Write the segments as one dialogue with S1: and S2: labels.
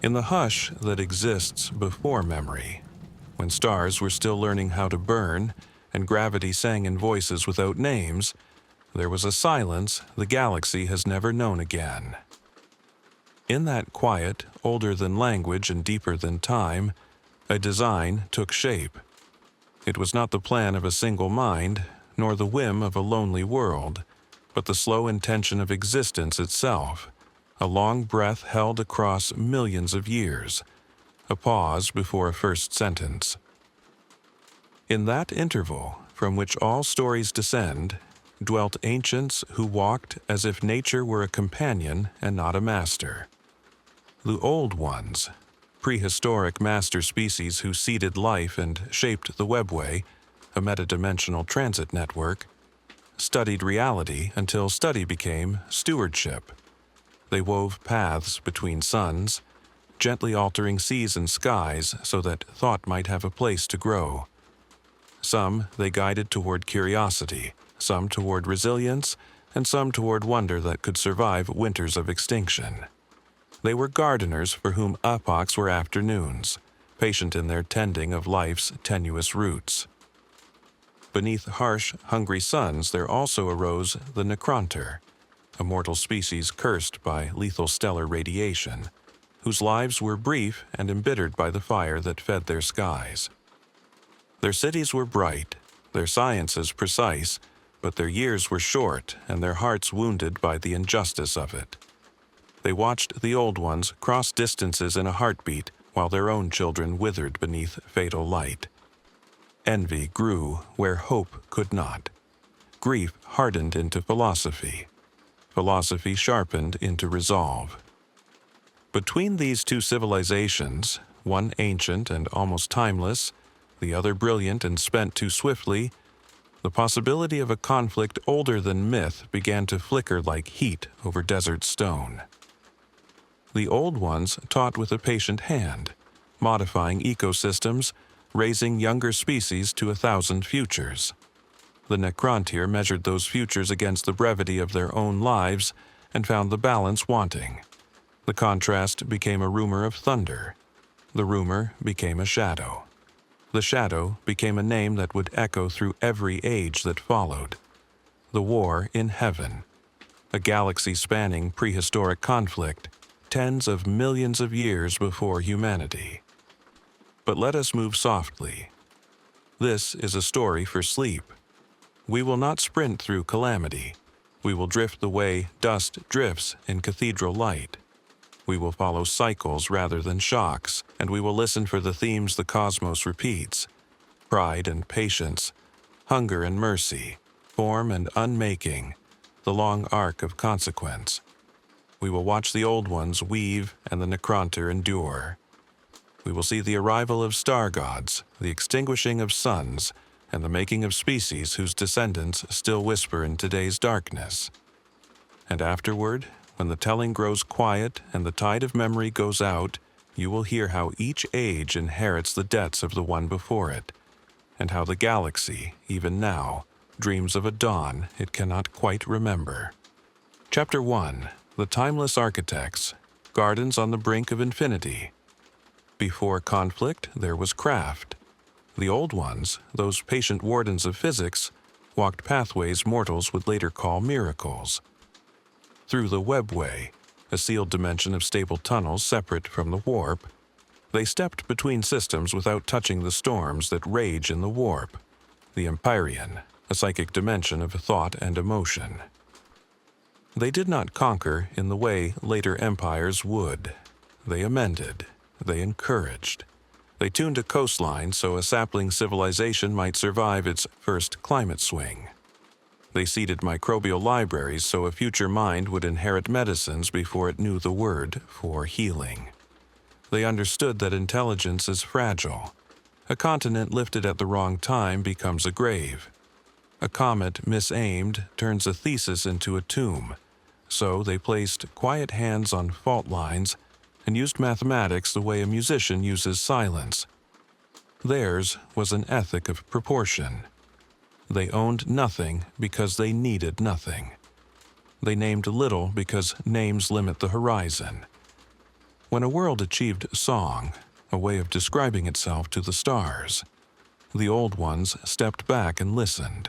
S1: In the hush that exists before memory, when stars were still learning how to burn and gravity sang in voices without names, there was a silence the galaxy has never known again. In that quiet, older than language and deeper than time, a design took shape. It was not the plan of a single mind, nor the whim of a lonely world, but the slow intention of existence itself, a long breath held across millions of years, a pause before a first sentence. In that interval, from which all stories descend, dwelt ancients who walked as if nature were a companion and not a master. The Old Ones, prehistoric master species who seeded life and shaped the webway, a metadimensional transit network, studied reality until study became stewardship. They wove paths between suns, gently altering seas and skies so that thought might have a place to grow. Some they guided toward curiosity, some toward resilience, and some toward wonder that could survive winters of extinction. They were gardeners for whom epochs were afternoons, patient in their tending of life's tenuous roots. Beneath harsh, hungry suns there also arose the Necrontyr, a mortal species cursed by lethal stellar radiation, whose lives were brief and embittered by the fire that fed their skies. Their cities were bright, their sciences precise, but their years were short and their hearts wounded by the injustice of it. They watched the Old Ones cross distances in a heartbeat while their own children withered beneath fatal light. Envy grew where hope could not. Grief hardened into philosophy. Philosophy sharpened into resolve. Between these two civilizations, one ancient and almost timeless, the other brilliant and spent too swiftly, the possibility of a conflict older than myth began to flicker like heat over desert stone. The Old Ones taught with a patient hand, modifying ecosystems, raising younger species to 1,000 futures. The Necrontyr measured those futures against the brevity of their own lives and found the balance wanting. The contrast became a rumor of thunder. The rumor became a shadow. The shadow became a name that would echo through every age that followed. The war in heaven, a galaxy-spanning prehistoric conflict, tens of millions of years before humanity. But let us move softly. This is a story for sleep. We will not sprint through calamity. We will drift the way dust drifts in cathedral light. We will follow cycles rather than shocks, and we will listen for the themes the cosmos repeats: pride and patience, hunger and mercy, form and unmaking, the long arc of consequence. We will watch the Old Ones weave and the Necrontyr endure. We will see the arrival of star gods, the extinguishing of suns, and the making of species whose descendants still whisper in today's darkness. And afterward, when the telling grows quiet and the tide of memory goes out, you will hear how each age inherits the debts of the one before it, and how the galaxy, even now, dreams of a dawn it cannot quite remember. Chapter 1. The Timeless Architects, Gardens on the Brink of Infinity. Before conflict, there was craft. The Old Ones, those patient wardens of physics, walked pathways mortals would later call miracles. Through the webway, a sealed dimension of stable tunnels separate from the warp, they stepped between systems without touching the storms that rage in the warp, the Imperium, a psychic dimension of thought and emotion. They did not conquer in the way later empires would. They amended. They encouraged. They tuned a coastline so a sapling civilization might survive its first climate swing. They seeded microbial libraries so a future mind would inherit medicines before it knew the word for healing. They understood that intelligence is fragile. A continent lifted at the wrong time becomes a grave. A comet misaimed turns a thesis into a tomb. So they placed quiet hands on fault lines and used mathematics the way a musician uses silence. Theirs was an ethic of proportion. They owned nothing because they needed nothing. They named little because names limit the horizon. When a world achieved song, a way of describing itself to the stars, the Old Ones stepped back and listened.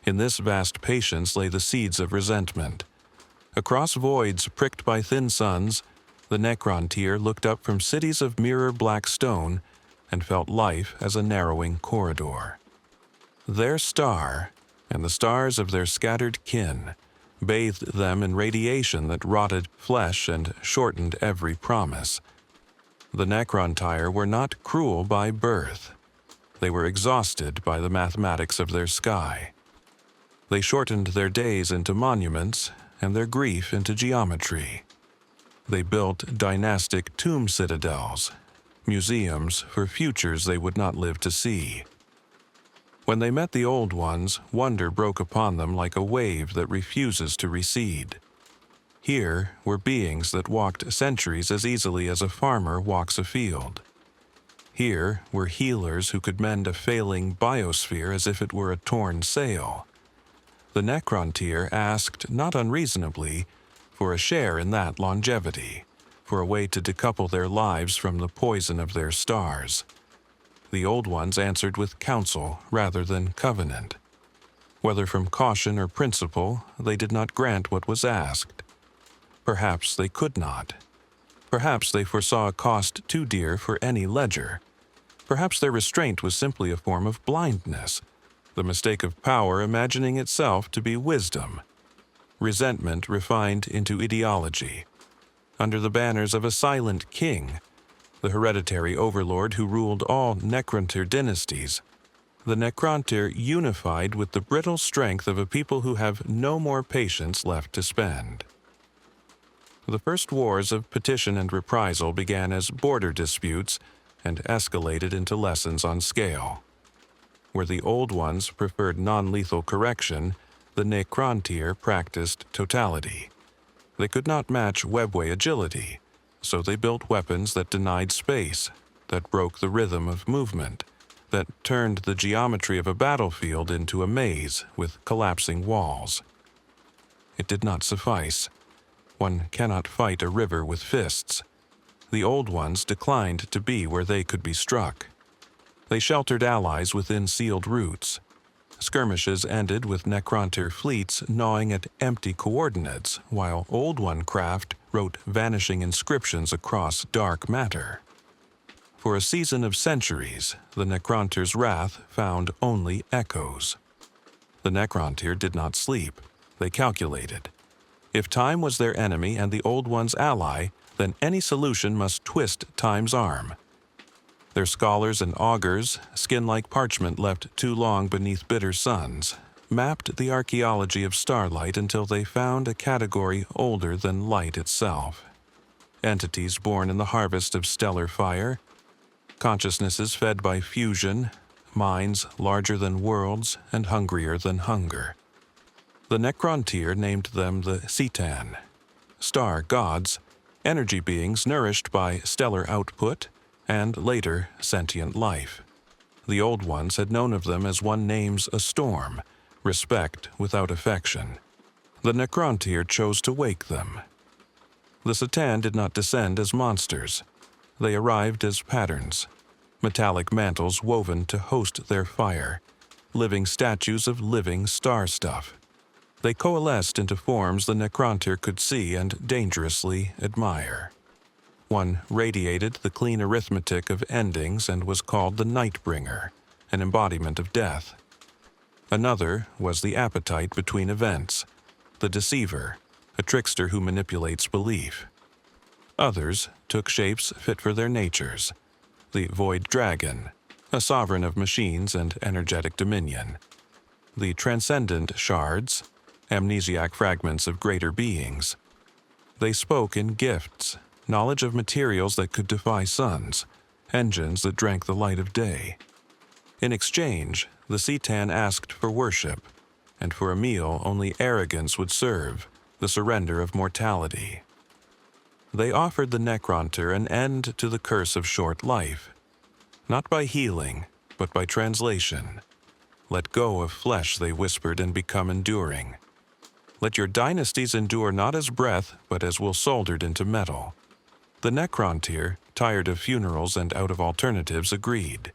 S1: In this vast patience lay the seeds of resentment. Across voids pricked by thin suns, the Necrontyr looked up from cities of mirror-black stone and felt life as a narrowing corridor. Their star, and the stars of their scattered kin, bathed them in radiation that rotted flesh and shortened every promise. The Necrontyr were not cruel by birth. They were exhausted by the mathematics of their sky. They shortened their days into monuments and their grief into geometry. They built dynastic tomb citadels, museums for futures they would not live to see. When they met the Old Ones, wonder broke upon them like a wave that refuses to recede. Here were beings that walked centuries as easily as a farmer walks a field. Here were healers who could mend a failing biosphere as if it were a torn sail. The Necrontyr asked, not unreasonably, for a share in that longevity, for a way to decouple their lives from the poison of their stars. The Old Ones answered with counsel rather than covenant. Whether from caution or principle, they did not grant what was asked. Perhaps they could not. Perhaps they foresaw a cost too dear for any ledger. Perhaps their restraint was simply a form of blindness, the mistake of power imagining itself to be wisdom. Resentment refined into ideology. Under the banners of a silent king, the hereditary overlord who ruled all Necrontyr dynasties, the Necrontyr unified with the brittle strength of a people who have no more patience left to spend. The first wars of petition and reprisal began as border disputes and escalated into lessons on scale. Where the Old Ones preferred non-lethal correction, the Necrontyr practiced totality. They could not match webway agility, so they built weapons that denied space, that broke the rhythm of movement, that turned the geometry of a battlefield into a maze with collapsing walls. It did not suffice. One cannot fight a river with fists. The Old Ones declined to be where they could be struck. They sheltered allies within sealed routes. Skirmishes ended with Necrontyr fleets gnawing at empty coordinates, while Old One craft wrote vanishing inscriptions across dark matter. For a season of centuries, the Necrontyr's wrath found only echoes. The Necrontyr did not sleep. They calculated. If time was their enemy and the Old One's ally, then any solution must twist time's arm. Their scholars and augurs, skin like parchment left too long beneath bitter suns, mapped the archaeology of starlight until they found a category older than light itself. Entities born in the harvest of stellar fire, consciousnesses fed by fusion, minds larger than worlds and hungrier than hunger. The Necrontyr named them the Citan, star gods, energy beings nourished by stellar output, and later sentient life. The Old Ones had known of them as one names a storm, respect without affection. The Necrontyr chose to wake them. The Citan did not descend as monsters. They arrived as patterns, metallic mantles woven to host their fire, living statues of living star stuff. They coalesced into forms the Necrontyr could see and dangerously admire. One radiated the clean arithmetic of endings and was called the Nightbringer, an embodiment of death. Another was the appetite between events, the Deceiver, a trickster who manipulates belief. Others took shapes fit for their natures, the Void Dragon, a sovereign of machines and energetic dominion. The Transcendent Shards, amnesiac fragments of greater beings. They spoke in gifts, knowledge of materials that could defy suns, engines that drank the light of day. In exchange, the Citan asked for worship, and for a meal only arrogance would serve, the surrender of mortality. They offered the Necrontyr an end to the curse of short life, not by healing, but by translation. Let go of flesh, they whispered, and become enduring. Let your dynasties endure not as breath, but as wool soldered into metal. The Necrontyr, tired of funerals and out of alternatives, agreed.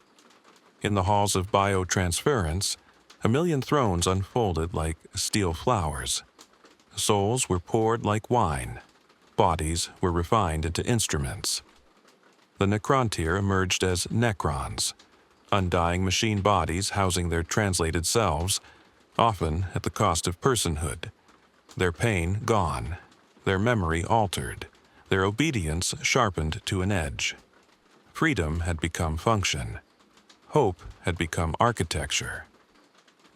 S1: In the halls of biotransference, a million thrones unfolded like steel flowers. Souls were poured like wine. Bodies were refined into instruments. The Necrontyr emerged as necrons, undying machine bodies housing their translated selves, often at the cost of personhood. Their pain gone, their memory altered, their obedience sharpened to an edge. Freedom had become function. Hope had become architecture.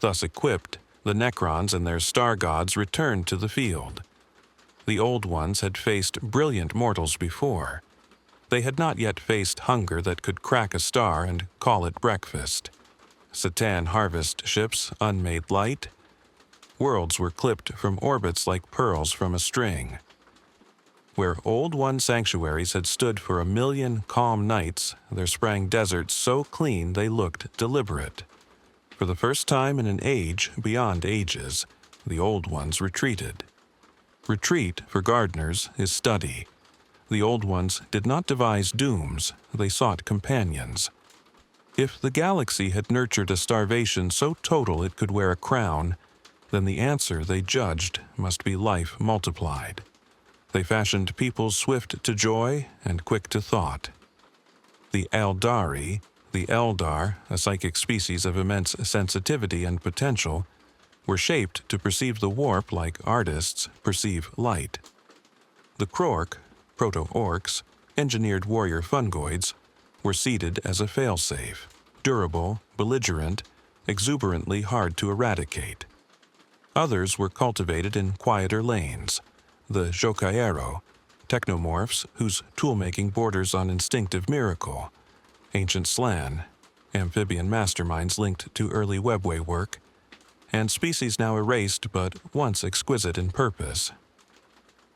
S1: Thus equipped, the necrons and their star gods returned to the field. The old ones had faced brilliant mortals before. They had not yet faced hunger that could crack a star and call it breakfast. Satan harvest ships unmade light. Worlds were clipped from orbits like pearls from a string. Where Old One sanctuaries had stood for 1,000,000 calm nights, there sprang deserts so clean they looked deliberate. For the first time in an age beyond ages, the Old Ones retreated. Retreat, for gardeners, is study. The Old Ones did not devise dooms, they sought companions. If the galaxy had nurtured a starvation so total it could wear a crown, then the answer they judged must be life multiplied. They fashioned peoples swift to joy and quick to thought. The Eldari, the Eldar, a psychic species of immense sensitivity and potential, were shaped to perceive the warp like artists perceive light. The Krork, proto-orcs, engineered warrior fungoids, were seeded as a failsafe, durable, belligerent, exuberantly hard to eradicate. Others were cultivated in quieter lanes, the Jokaero, technomorphs whose toolmaking borders on instinctive miracle, ancient slan, amphibian masterminds linked to early webway work, and species now erased but once exquisite in purpose.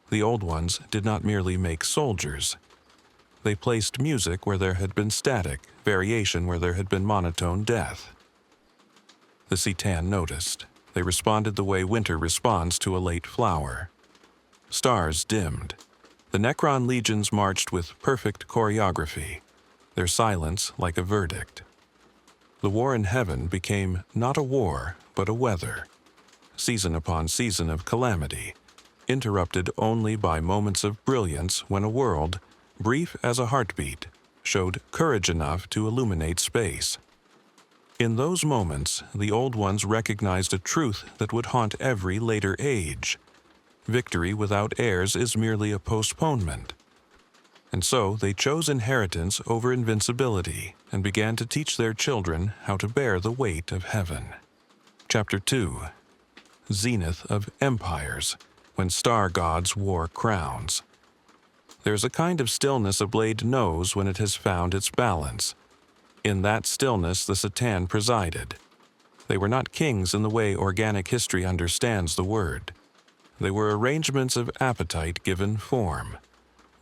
S1: The Old Ones did not merely make soldiers. They placed music where there had been static, variation where there had been monotone death. The Citan noticed. They responded the way winter responds to a late flower. Stars dimmed. The Necron legions marched with perfect choreography, their silence like a verdict. The war in heaven became not a war, but a weather. Season upon season of calamity, interrupted only by moments of brilliance when a world, brief as a heartbeat, showed courage enough to illuminate space. In those moments, the Old Ones recognized a truth that would haunt every later age. Victory without heirs is merely a postponement. And so they chose inheritance over invincibility and began to teach their children how to bear the weight of heaven. Chapter 2. Zenith of Empires, when star gods wore crowns. There's a kind of stillness a blade knows when it has found its balance. In that stillness the Citan presided. They were not kings in the way organic history understands the word. They were arrangements of appetite given form,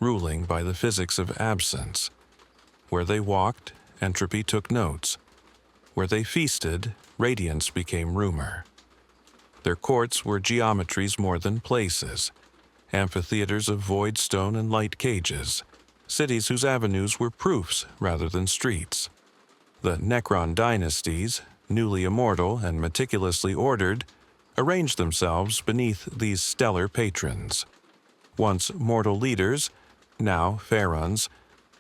S1: ruling by the physics of absence. Where they walked, entropy took notes. Where they feasted, radiance became rumor. Their courts were geometries more than places, amphitheaters of void stone and light cages, cities whose avenues were proofs rather than streets. The Necron dynasties, newly immortal and meticulously ordered, arranged themselves beneath these stellar patrons. Once mortal leaders, now pharaons,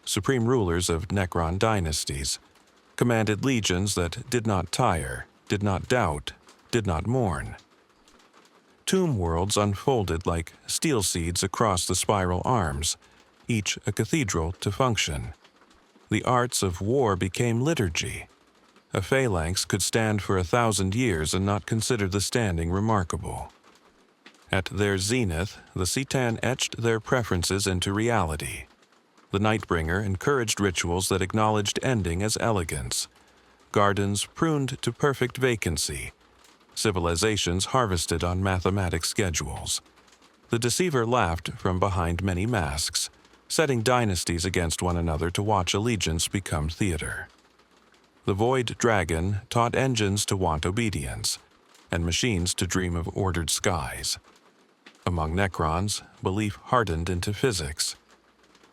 S1: supreme rulers of Necron dynasties, commanded legions that did not tire, did not doubt, did not mourn. Tomb worlds unfolded like steel seeds across the spiral arms, each a cathedral to function. The arts of war became liturgy. A phalanx could stand for 1,000 years and not consider the standing remarkable. At their zenith, the Citan etched their preferences into reality. The Nightbringer encouraged rituals that acknowledged ending as elegance. Gardens pruned to perfect vacancy. Civilizations harvested on mathematic schedules. The Deceiver laughed from behind many masks, setting dynasties against one another to watch allegiance become theater. The Void Dragon taught engines to want obedience, and machines to dream of ordered skies. Among Necrons, belief hardened into physics.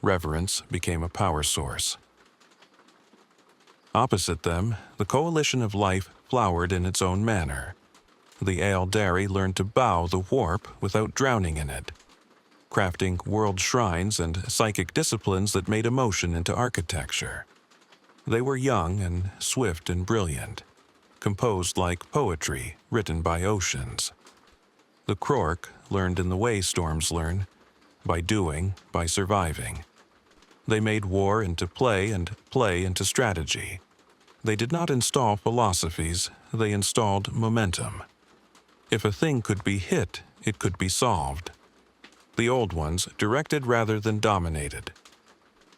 S1: reverence became a power source. Opposite them, the coalition of life flowered in its own manner. The Aeldari learned to bow the warp without drowning in it, crafting world shrines and psychic disciplines that made emotion into architecture. They were young and swift and brilliant, composed like poetry written by oceans. The Krork learned in the way storms learn, by doing, by surviving. They made war into play and play into strategy. They did not install philosophies, they installed momentum. If a thing could be hit, it could be solved. The Old Ones directed rather than dominated.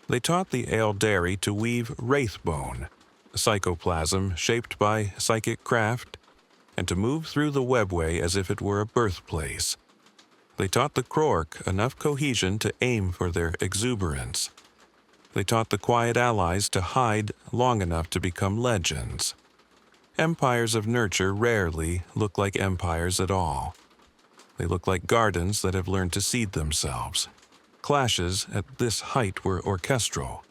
S1: They taught the Aeldari to weave wraithbone, psychoplasm shaped by psychic craft, and to move through the webway as if it were a birthplace. They taught the Krork enough cohesion to aim for their exuberance. They taught the quiet allies to hide long enough to become legends. Empires of nurture rarely look like empires at all. They look like gardens that have learned to seed themselves. Clashes at this height were orchestral.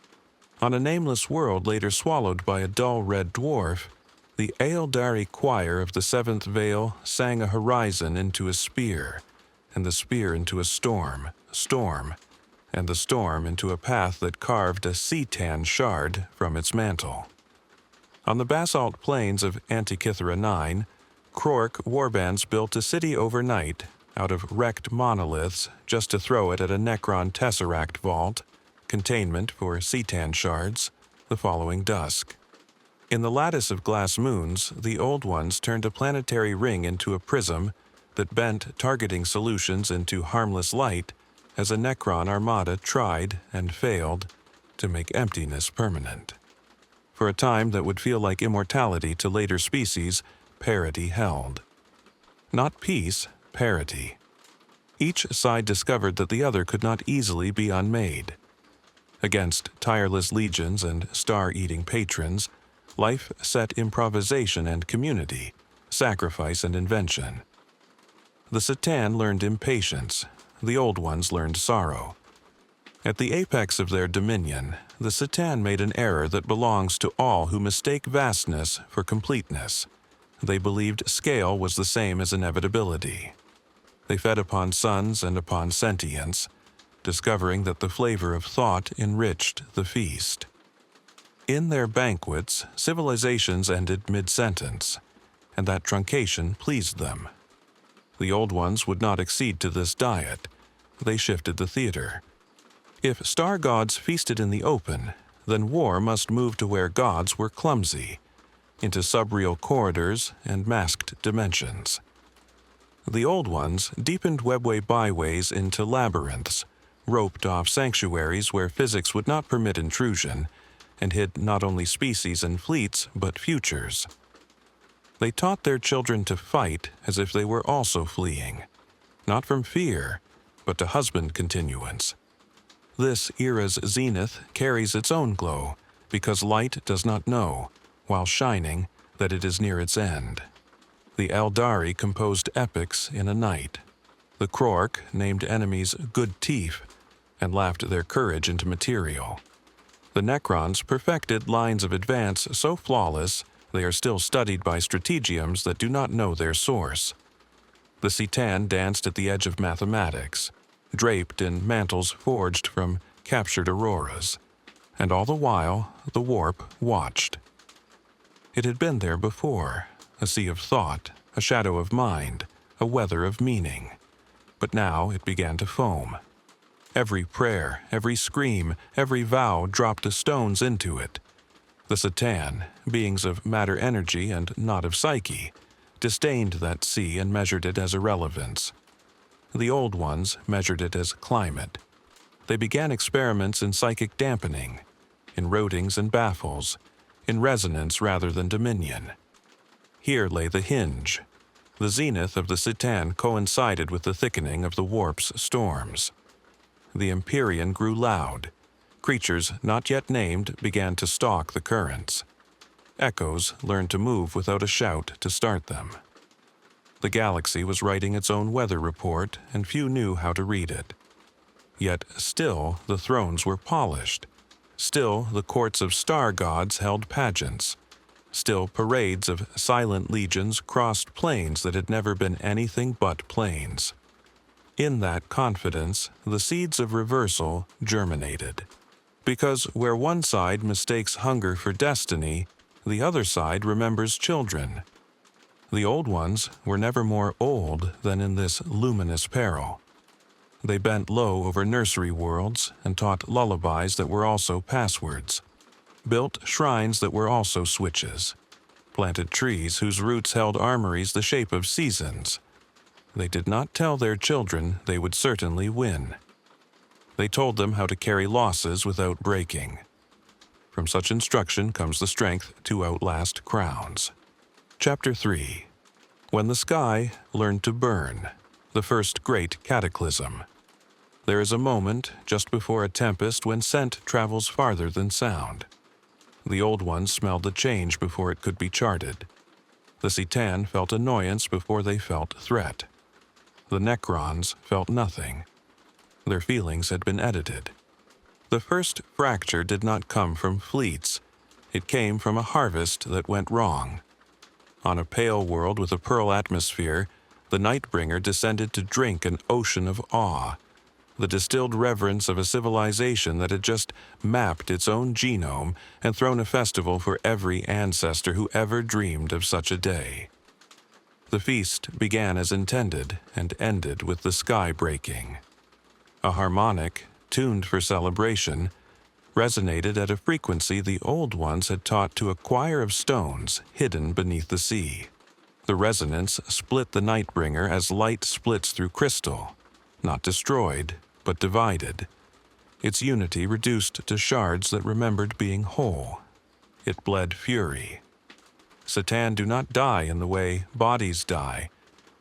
S1: On a nameless world later swallowed by a dull red dwarf, the Aeldari choir of the Seventh Veil sang a horizon into a spear, and the spear into a storm, and the storm into a path that carved a Seatan shard from its mantle. On the basalt plains of Antikythera 9, Krork warbands built a city overnight out of wrecked monoliths just to throw it at a necron tesseract vault, containment for Seatan shards, the following dusk. In the lattice of glass moons, the Old Ones turned a planetary ring into a prism that bent targeting solutions into harmless light as a necron armada tried and failed to make emptiness permanent. For a time that would feel like immortality to later species, parity held. Not peace, parity. Each side discovered that the other could not easily be unmade. Against tireless legions and star-eating patrons, life set improvisation and community, sacrifice and invention. The Seatan learned impatience, the Old Ones learned sorrow. At the apex of their dominion, the Seatan made an error that belongs to all who mistake vastness for completeness. They believed scale was the same as inevitability. They fed upon suns and upon sentience, discovering that the flavor of thought enriched the feast. In their banquets, civilizations ended mid-sentence, and that truncation pleased them. The Old Ones would not accede to this diet. They shifted the theater. If star gods feasted in the open, then war must move to where gods were clumsy, into subreal corridors and masked dimensions. The Old Ones deepened webway byways into labyrinths, roped off sanctuaries where physics would not permit intrusion, and hid not only species and fleets, but futures. They taught their children to fight as if they were also fleeing, not from fear, but to husband continuance. This era's zenith carries its own glow, because light does not know, while shining, that it is near its end. The Aeldari composed epics in a night. The Krork named enemies good teeth, and laughed their courage into material. The necrons perfected lines of advance so flawless they are still studied by strategiums that do not know their source. The Seatan danced at the edge of mathematics, draped in mantles forged from captured auroras, and all the while the warp watched. It had been there before, a sea of thought, a shadow of mind, a weather of meaning. But now it began to foam. Every prayer, every scream, every vow dropped the stones into it. The Seatan, beings of matter energy and not of psyche, disdained that sea and measured it as irrelevance. The Old Ones measured it as climate. They began experiments in psychic dampening, in roadings and baffles, in resonance rather than dominion. Here lay the hinge. The zenith of the Seatan coincided with the thickening of the warp's storms. The Imperium grew loud. Creatures not yet named began to stalk the currents. Echoes learned to move without a shout to start them. The galaxy was writing its own weather report, and few knew how to read it. Yet still the thrones were polished. Still the courts of star gods held pageants. Still parades of silent legions crossed plains that had never been anything but plains. In that confidence, the seeds of reversal germinated. Because where one side mistakes hunger for destiny, the other side remembers children. The old ones were never more old than in this luminous peril. They bent low over nursery worlds and taught lullabies that were also passwords, built shrines that were also switches, planted trees whose roots held armories the shape of seasons. They did not tell their children they would certainly win. They told them how to carry losses without breaking. From such instruction comes the strength to outlast crowns. Chapter 3. When the sky learned to burn, the first great cataclysm. There is a moment just before a tempest when scent travels farther than sound. The old ones smelled the change before it could be charted. The Citan felt annoyance before they felt threat. The necrons felt nothing. Their feelings had been edited. The first fracture did not come from fleets. It came from a harvest that went wrong. On a pale world with a pearl atmosphere, the Nightbringer descended to drink an ocean of awe, the distilled reverence of a civilization that had just mapped its own genome and thrown a festival for every ancestor who ever dreamed of such a day. The feast began as intended and ended with the sky breaking. A harmonic, tuned for celebration, resonated at a frequency the old ones had taught to a choir of stones hidden beneath the sea. The resonance split the Nightbringer as light splits through crystal, not destroyed, but divided. Its unity reduced to shards that remembered being whole. It bled fury. Citan do not die in the way bodies die,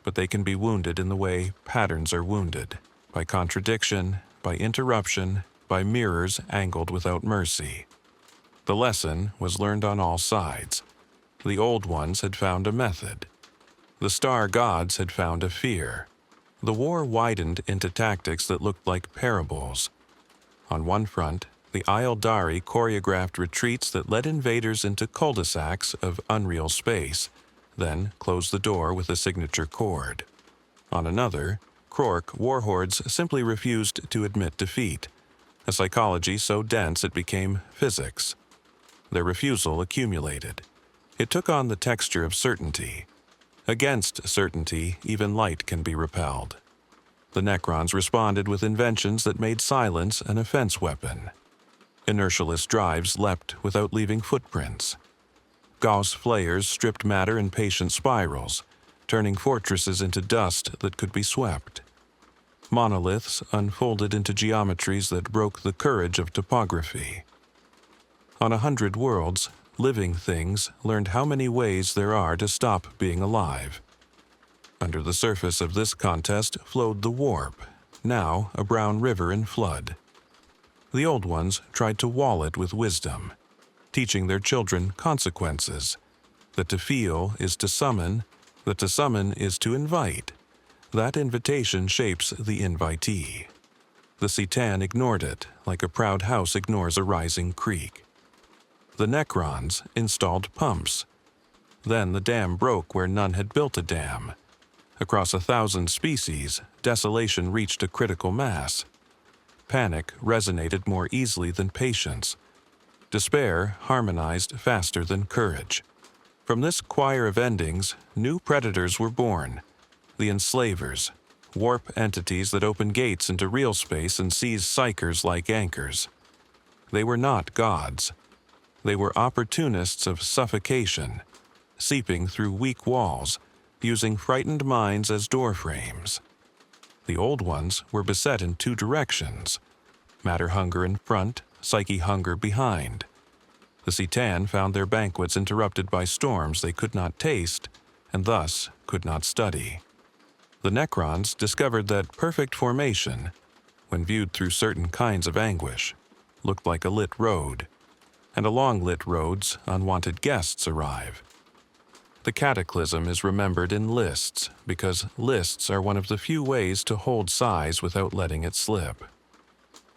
S1: but they can be wounded in the way patterns are wounded, by contradiction, by interruption, by mirrors angled without mercy. The lesson was learned on all sides. The old ones had found a method. The star gods had found a fear. The war widened into tactics that looked like parables. On one front, the Aeldari choreographed retreats that led invaders into cul-de-sacs of unreal space, then closed the door with a signature chord. On another, Krork warhordes simply refused to admit defeat, a psychology so dense it became physics. Their refusal accumulated. It took on the texture of certainty. Against certainty, even light can be repelled. The Necrons responded with inventions that made silence an offense weapon. Inertialess drives leapt without leaving footprints. Gauss flayers stripped matter in patient spirals, turning fortresses into dust that could be swept. Monoliths unfolded into geometries that broke the courage of topography. On 100 worlds, living things learned how many ways there are to stop being alive. Under the surface of this contest flowed the warp, now a brown river in flood. The old ones tried to wall it with wisdom, teaching their children consequences, that to feel is to summon, that to summon is to invite. That invitation shapes the invitee. The Citan ignored it, like a proud house ignores a rising creek. The Necrons installed pumps. Then the dam broke where none had built a dam. Across 1,000 species, desolation reached a critical mass. Panic resonated more easily than patience. Despair harmonized faster than courage. From this choir of endings, new predators were born. The enslavers, warp entities that open gates into real space and seize psychers like anchors. They were not gods. They were opportunists of suffocation, seeping through weak walls, using frightened minds as doorframes. The old ones were beset in two directions, matter hunger in front, psyche hunger behind. The Citan found their banquets interrupted by storms they could not taste, and thus could not study. The Necrons discovered that perfect formation, when viewed through certain kinds of anguish, looked like a lit road, and along lit roads unwanted guests arrive. The cataclysm is remembered in lists because lists are one of the few ways to hold size without letting it slip.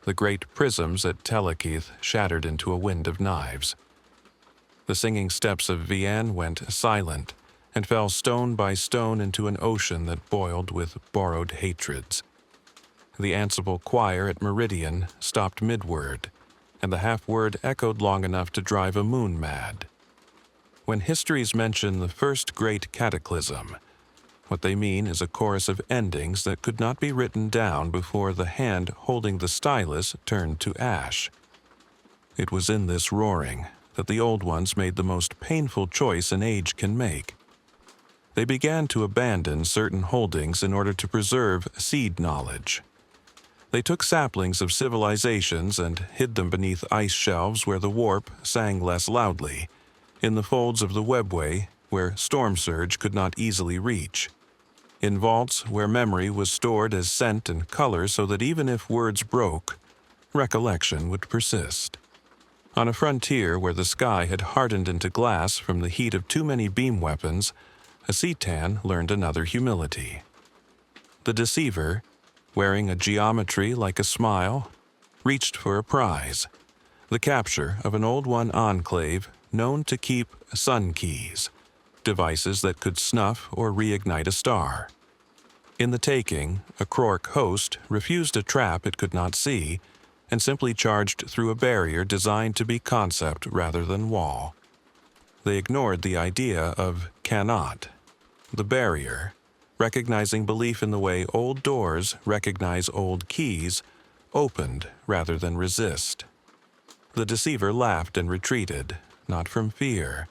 S1: The great prisms at Telekeith shattered into a wind of knives. The singing steps of Vienne went silent and fell stone by stone into an ocean that boiled with borrowed hatreds. The Ansible choir at Meridian stopped mid-word, and the half-word echoed long enough to drive a moon mad. When histories mention the first great cataclysm, what they mean is a chorus of endings that could not be written down before the hand holding the stylus turned to ash. It was in this roaring that the Old Ones made the most painful choice an age can make. They began to abandon certain holdings in order to preserve seed knowledge. They took saplings of civilizations and hid them beneath ice shelves where the warp sang less loudly, in the folds of the webway where storm surge could not easily reach, in vaults where memory was stored as scent and color so that even if words broke, recollection would persist. On a frontier where the sky had hardened into glass from the heat of too many beam weapons, a Citan learned another humility. The deceiver, wearing a geometry like a smile, reached for a prize, the capture of an Old One enclave known to keep sun keys, devices that could snuff or reignite a star. In the taking, a Krork host refused a trap it could not see and simply charged through a barrier designed to be concept rather than wall. They ignored the idea of cannot. The barrier, recognizing belief in the way old doors recognize old keys, opened rather than resist. The deceiver laughed and retreated, not from fear,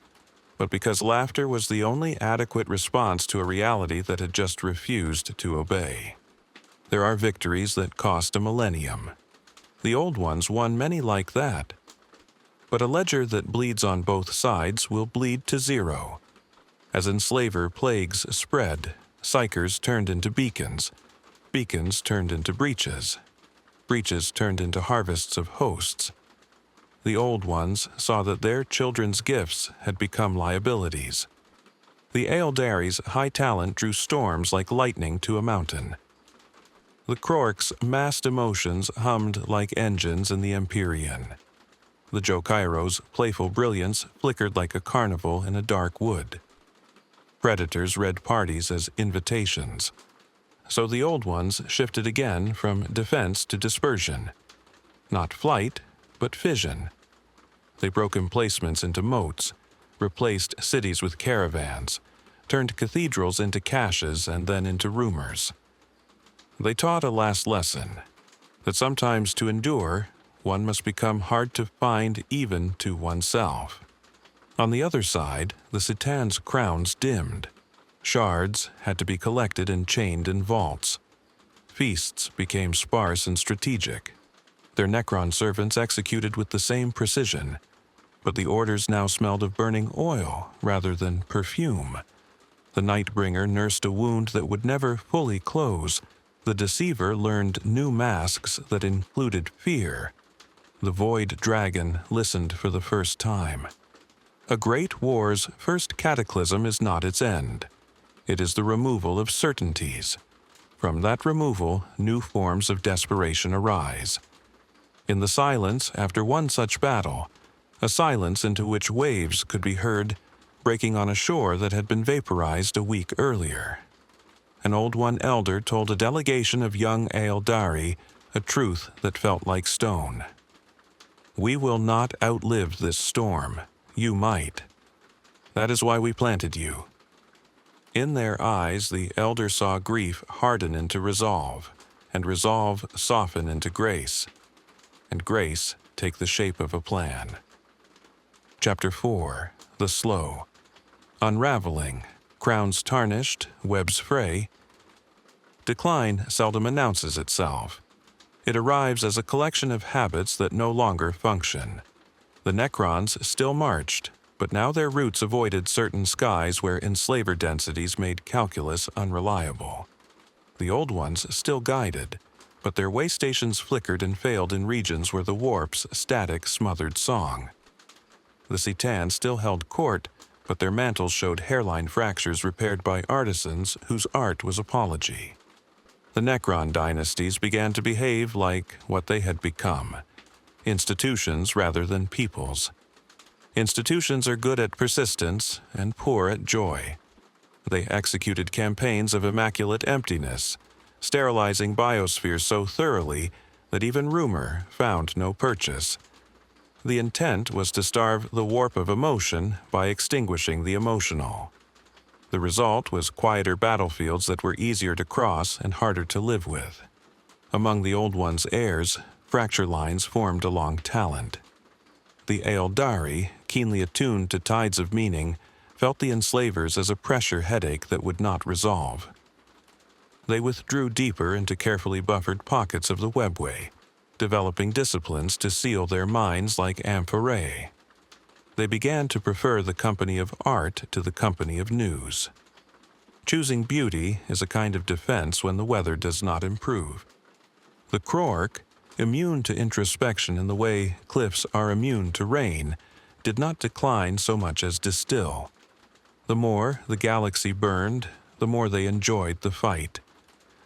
S1: but because laughter was the only adequate response to a reality that had just refused to obey. There are victories that cost a millennium. The Old Ones won many like that. But a ledger that bleeds on both sides will bleed to zero. As enslaver plagues spread, psychers turned into beacons, beacons turned into breaches, breaches turned into harvests of hosts. The Old Ones saw that their children's gifts had become liabilities. The Aeldari's high talent drew storms like lightning to a mountain. The Krork's massed emotions hummed like engines in the Imperium. The Jokairo's playful brilliance flickered like a carnival in a dark wood. Predators read parties as invitations. So the Old Ones shifted again from defense to dispersion. Not flight, but fission. They broke emplacements into moats, replaced cities with caravans, turned cathedrals into caches and then into rumors. They taught a last lesson, that sometimes to endure, one must become hard to find even to oneself. On the other side, the Citan's crowns dimmed. Shards had to be collected and chained in vaults. Feasts became sparse and strategic. Their Necron servants executed with the same precision, but the orders now smelled of burning oil rather than perfume. The Nightbringer nursed a wound that would never fully close. The Deceiver learned new masks that included fear. The Void Dragon listened for the first time. A great war's first cataclysm is not its end. It is the removal of certainties. From that removal, new forms of desperation arise. In the silence after one such battle, a silence into which waves could be heard breaking on a shore that had been vaporized a week earlier, an Old One elder told a delegation of young Aeldari a truth that felt like stone. We will not outlive this storm. You might. That is why we planted you. In their eyes, the elder saw grief harden into resolve, and resolve soften into grace, and grace take the shape of a plan. Chapter 4. The Slow. Unraveling. Crowns tarnished, webs fray. Decline seldom announces itself. It arrives as a collection of habits that no longer function. The Necrons still marched, but now their routes avoided certain skies where enslaver densities made calculus unreliable. The Old Ones still guided, but their way stations flickered and failed in regions where the warp's static smothered song. The Citan still held court, but their mantles showed hairline fractures repaired by artisans whose art was apology. The Necron dynasties began to behave like what they had become: institutions rather than peoples. Institutions are good at persistence and poor at joy. They executed campaigns of immaculate emptiness, sterilizing biospheres so thoroughly that even rumor found no purchase. The intent was to starve the warp of emotion by extinguishing the emotional. The result was quieter battlefields that were easier to cross and harder to live with. Among the Old One's heirs, fracture lines formed along talent. The Eldari, keenly attuned to tides of meaning, felt the enslavers as a pressure headache that would not resolve. They withdrew deeper into carefully buffered pockets of the webway, developing disciplines to seal their minds like amphorae. They began to prefer the company of art to the company of news. Choosing beauty is a kind of defense when the weather does not improve. The Krork, immune to introspection in the way cliffs are immune to rain, did not decline so much as distill. The more the galaxy burned, the more they enjoyed the fight.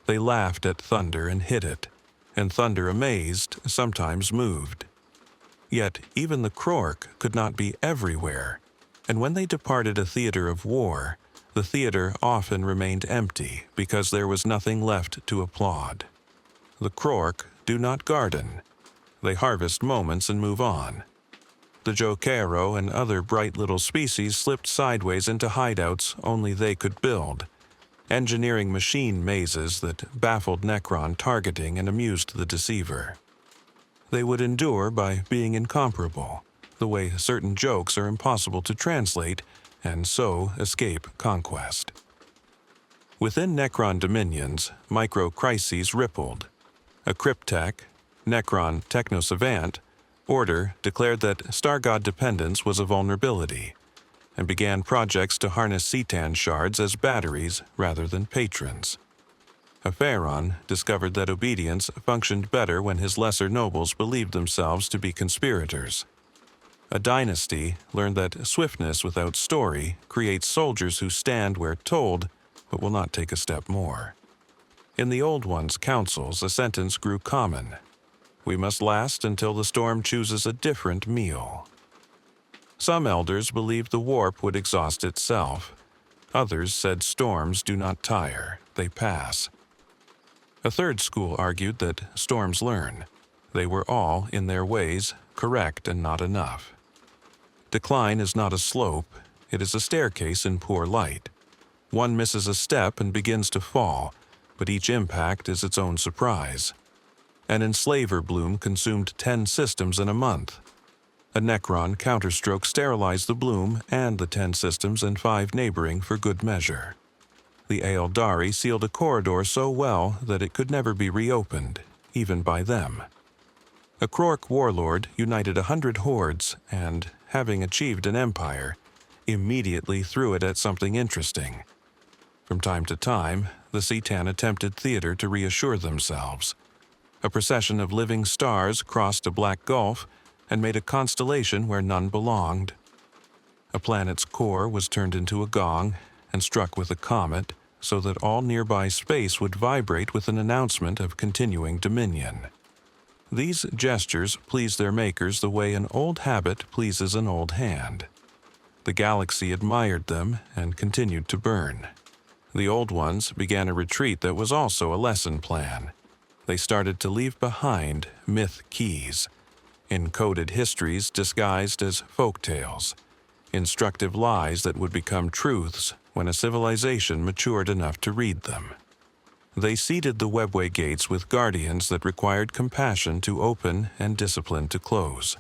S1: They laughed at thunder and hid it, and thunder amazed, sometimes moved. Yet even the Krork could not be everywhere, and when they departed a theater of war, the theater often remained empty because there was nothing left to applaud. The Krork do not garden. They harvest moments and move on. The Jokero and other bright little species slipped sideways into hideouts only they could build, engineering machine mazes that baffled Necron targeting and amused the deceiver. They would endure by being incomparable, the way certain jokes are impossible to translate and so escape conquest. Within Necron dominions, micro-crises rippled. A cryptech, Necron techno-savant, Order declared that Star God dependence was a vulnerability, and began projects to harness Cetan shards as batteries rather than patrons. A Pharaon discovered that obedience functioned better when his lesser nobles believed themselves to be conspirators. A dynasty learned that swiftness without story creates soldiers who stand where told but will not take a step more. In the Old One's councils, a sentence grew common: "We must last until the storm chooses a different meal." Some elders believed the warp would exhaust itself. Others said storms do not tire, they pass. A third school argued that storms learn. They were all, in their ways, correct and not enough. Decline is not a slope, it is a staircase in poor light. One misses a step and begins to fall, but each impact is its own surprise. An enslaver bloom consumed 10 systems in a month. A Necron counterstroke sterilized the bloom and the 10 systems and 5 neighboring for good measure. The Eldari sealed a corridor so well that it could never be reopened, even by them. A Krork warlord united 100 hordes and, having achieved an empire, immediately threw it at something interesting. From time to time, the Cetan attempted theater to reassure themselves. A procession of living stars crossed a black gulf and made a constellation where none belonged. A planet's core was turned into a gong and struck with a comet so that all nearby space would vibrate with an announcement of continuing dominion. These gestures pleased their makers the way an old habit pleases an old hand. The galaxy admired them and continued to burn. The Old Ones began a retreat that was also a lesson plan. They started to leave behind myth keys, encoded histories disguised as folk tales, instructive lies that would become truths when a civilization matured enough to read them. They seeded the webway gates with guardians that required compassion to open and discipline to close.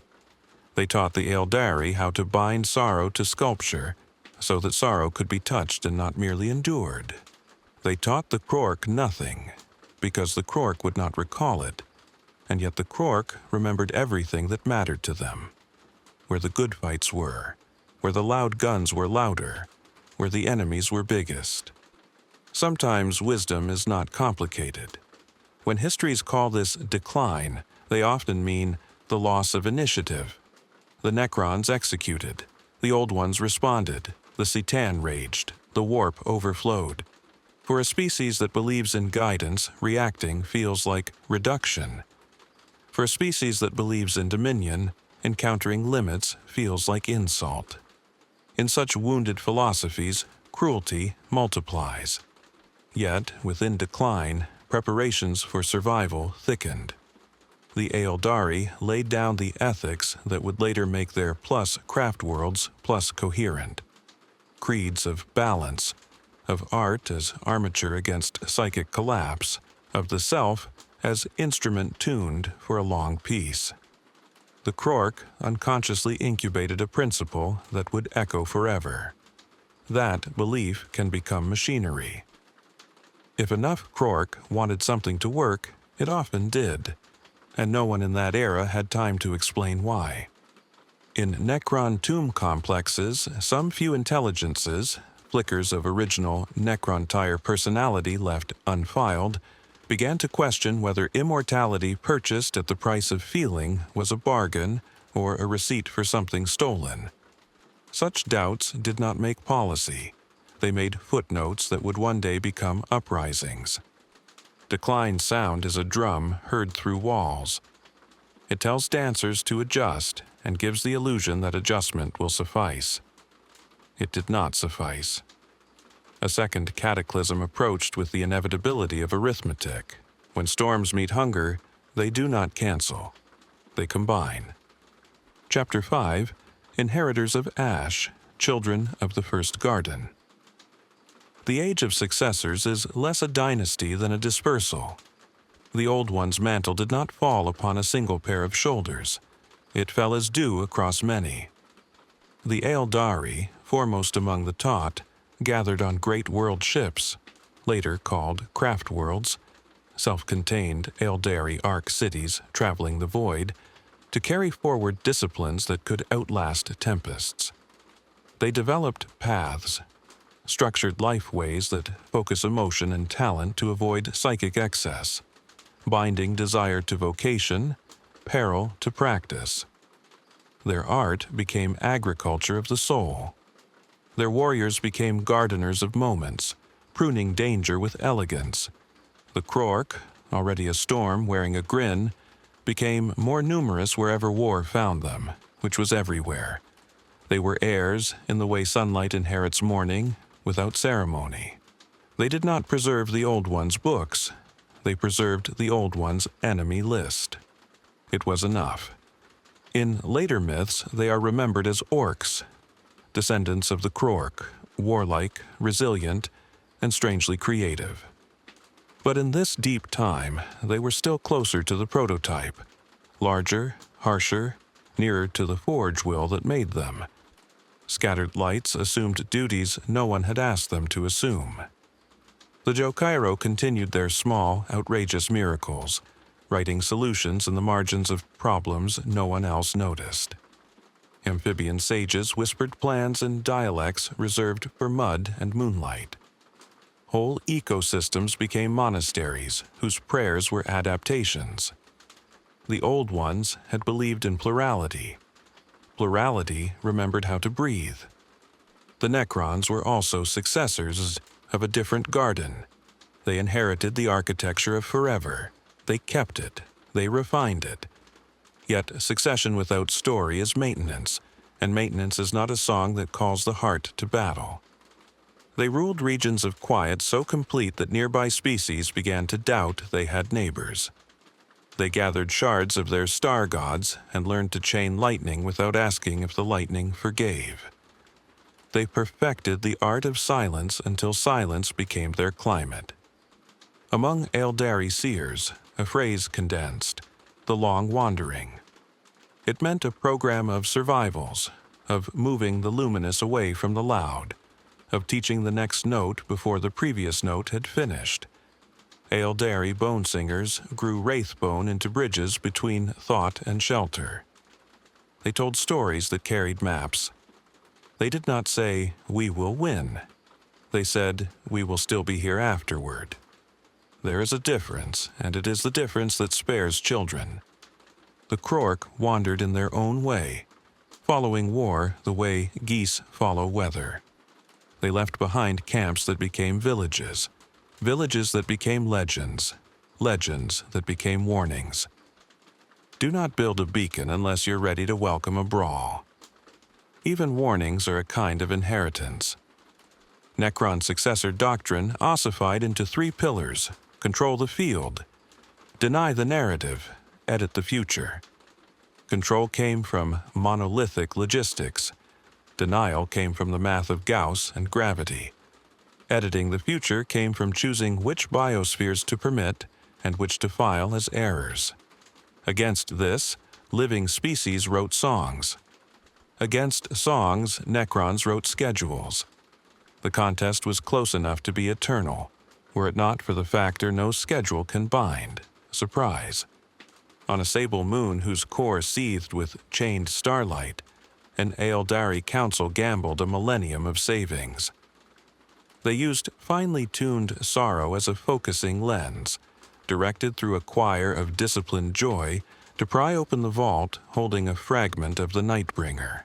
S1: They taught the Eldari how to bind sorrow to sculpture so that sorrow could be touched and not merely endured. They taught the Krork nothing, because the Krork would not recall it, and yet the Krork remembered everything that mattered to them. Where the good fights were, where the loud guns were louder, where the enemies were biggest. Sometimes wisdom is not complicated. When histories call this decline, they often mean the loss of initiative. The Necrons executed, the Old Ones responded, the Cetan raged, the warp overflowed. For a species that believes in guidance, reacting feels like reduction. For a species that believes in dominion, encountering limits feels like insult. In such wounded philosophies, cruelty multiplies. Yet, within decline, preparations for survival thickened. The Eldari laid down the ethics that would later make their plus craft worlds plus coherent. Creeds of balance, of art as armature against psychic collapse, of the self as instrument tuned for a long peace. The Krork unconsciously incubated a principle that would echo forever. That belief can become machinery. If enough Krork wanted something to work, it often did, and no one in that era had time to explain why. In Necron tomb complexes, some few intelligences, flickers of original Necrontyr personality left unfiled, began to question whether immortality purchased at the price of feeling was a bargain or a receipt for something stolen. Such doubts did not make policy. They made footnotes that would one day become uprisings. Declined sound is a drum heard through walls. It tells dancers to adjust and gives the illusion that adjustment will suffice. It did not suffice. A second cataclysm approached with the inevitability of arithmetic. When storms meet hunger, they do not cancel. They combine. Chapter 5, Inheritors of Ash, Children of the First Garden. The age of successors is less a dynasty than a dispersal. The old one's mantle did not fall upon a single pair of shoulders. It fell as dew across many. The Eldari, foremost among the taught, gathered on great world ships, later called craft worlds, self-contained Eldari arc cities traveling the void, to carry forward disciplines that could outlast tempests. They developed paths, structured lifeways that focus emotion and talent to avoid psychic excess, binding desire to vocation, peril to practice. Their art became agriculture of the soul. Their warriors became gardeners of moments, pruning danger with elegance. The Krork, already a storm wearing a grin, became more numerous wherever war found them, which was everywhere. They were heirs, in the way sunlight inherits morning, without ceremony. They did not preserve the Old One's books. They preserved the Old One's enemy list. It was enough. In later myths, they are remembered as orcs, descendants of the Krork, warlike, resilient, and strangely creative. But in this deep time, they were still closer to the prototype, larger, harsher, nearer to the forge will that made them. Scattered lights assumed duties no one had asked them to assume. The Jokairo continued their small, outrageous miracles, writing solutions in the margins of problems no one else noticed. Amphibian sages whispered plans in dialects reserved for mud and moonlight. Whole ecosystems became monasteries whose prayers were adaptations. The Old Ones had believed in plurality. Plurality remembered how to breathe. The Necrons were also successors of a different garden. They inherited the architecture of forever. They kept it. They refined it. Yet succession without story is maintenance, and maintenance is not a song that calls the heart to battle. They ruled regions of quiet so complete that nearby species began to doubt they had neighbors. They gathered shards of their star gods and learned to chain lightning without asking if the lightning forgave. They perfected the art of silence until silence became their climate. Among Eldari seers, a phrase condensed, the long wandering. It meant a program of survivals, of moving the luminous away from the loud, of teaching the next note before the previous note had finished. Eldari bone singers grew wraithbone into bridges between thought and shelter. They told stories that carried maps. They did not say, "We will win." They said, "We will still be here afterward." There is a difference, and it is the difference that spares children. The Krork wandered in their own way, following war the way geese follow weather. They left behind camps that became villages, Villages that became legends, legends that became warnings. Do not build a beacon unless you're ready to welcome a brawl. Even warnings are a kind of inheritance. Necron's successor doctrine ossified into 3 pillars: control the field, deny the narrative, edit the future. Control came from monolithic logistics. Denial came from the math of Gauss and gravity. Editing the future came from choosing which biospheres to permit and which to file as errors. Against this, living species wrote songs. Against songs, necrons wrote schedules. The contest was close enough to be eternal, were it not for the factor no schedule can bind: surprise. On a sable moon whose core seethed with chained starlight, an Aeldari council gambled a millennium of savings. They used finely tuned sorrow as a focusing lens, directed through a choir of disciplined joy to pry open the vault holding a fragment of the Nightbringer.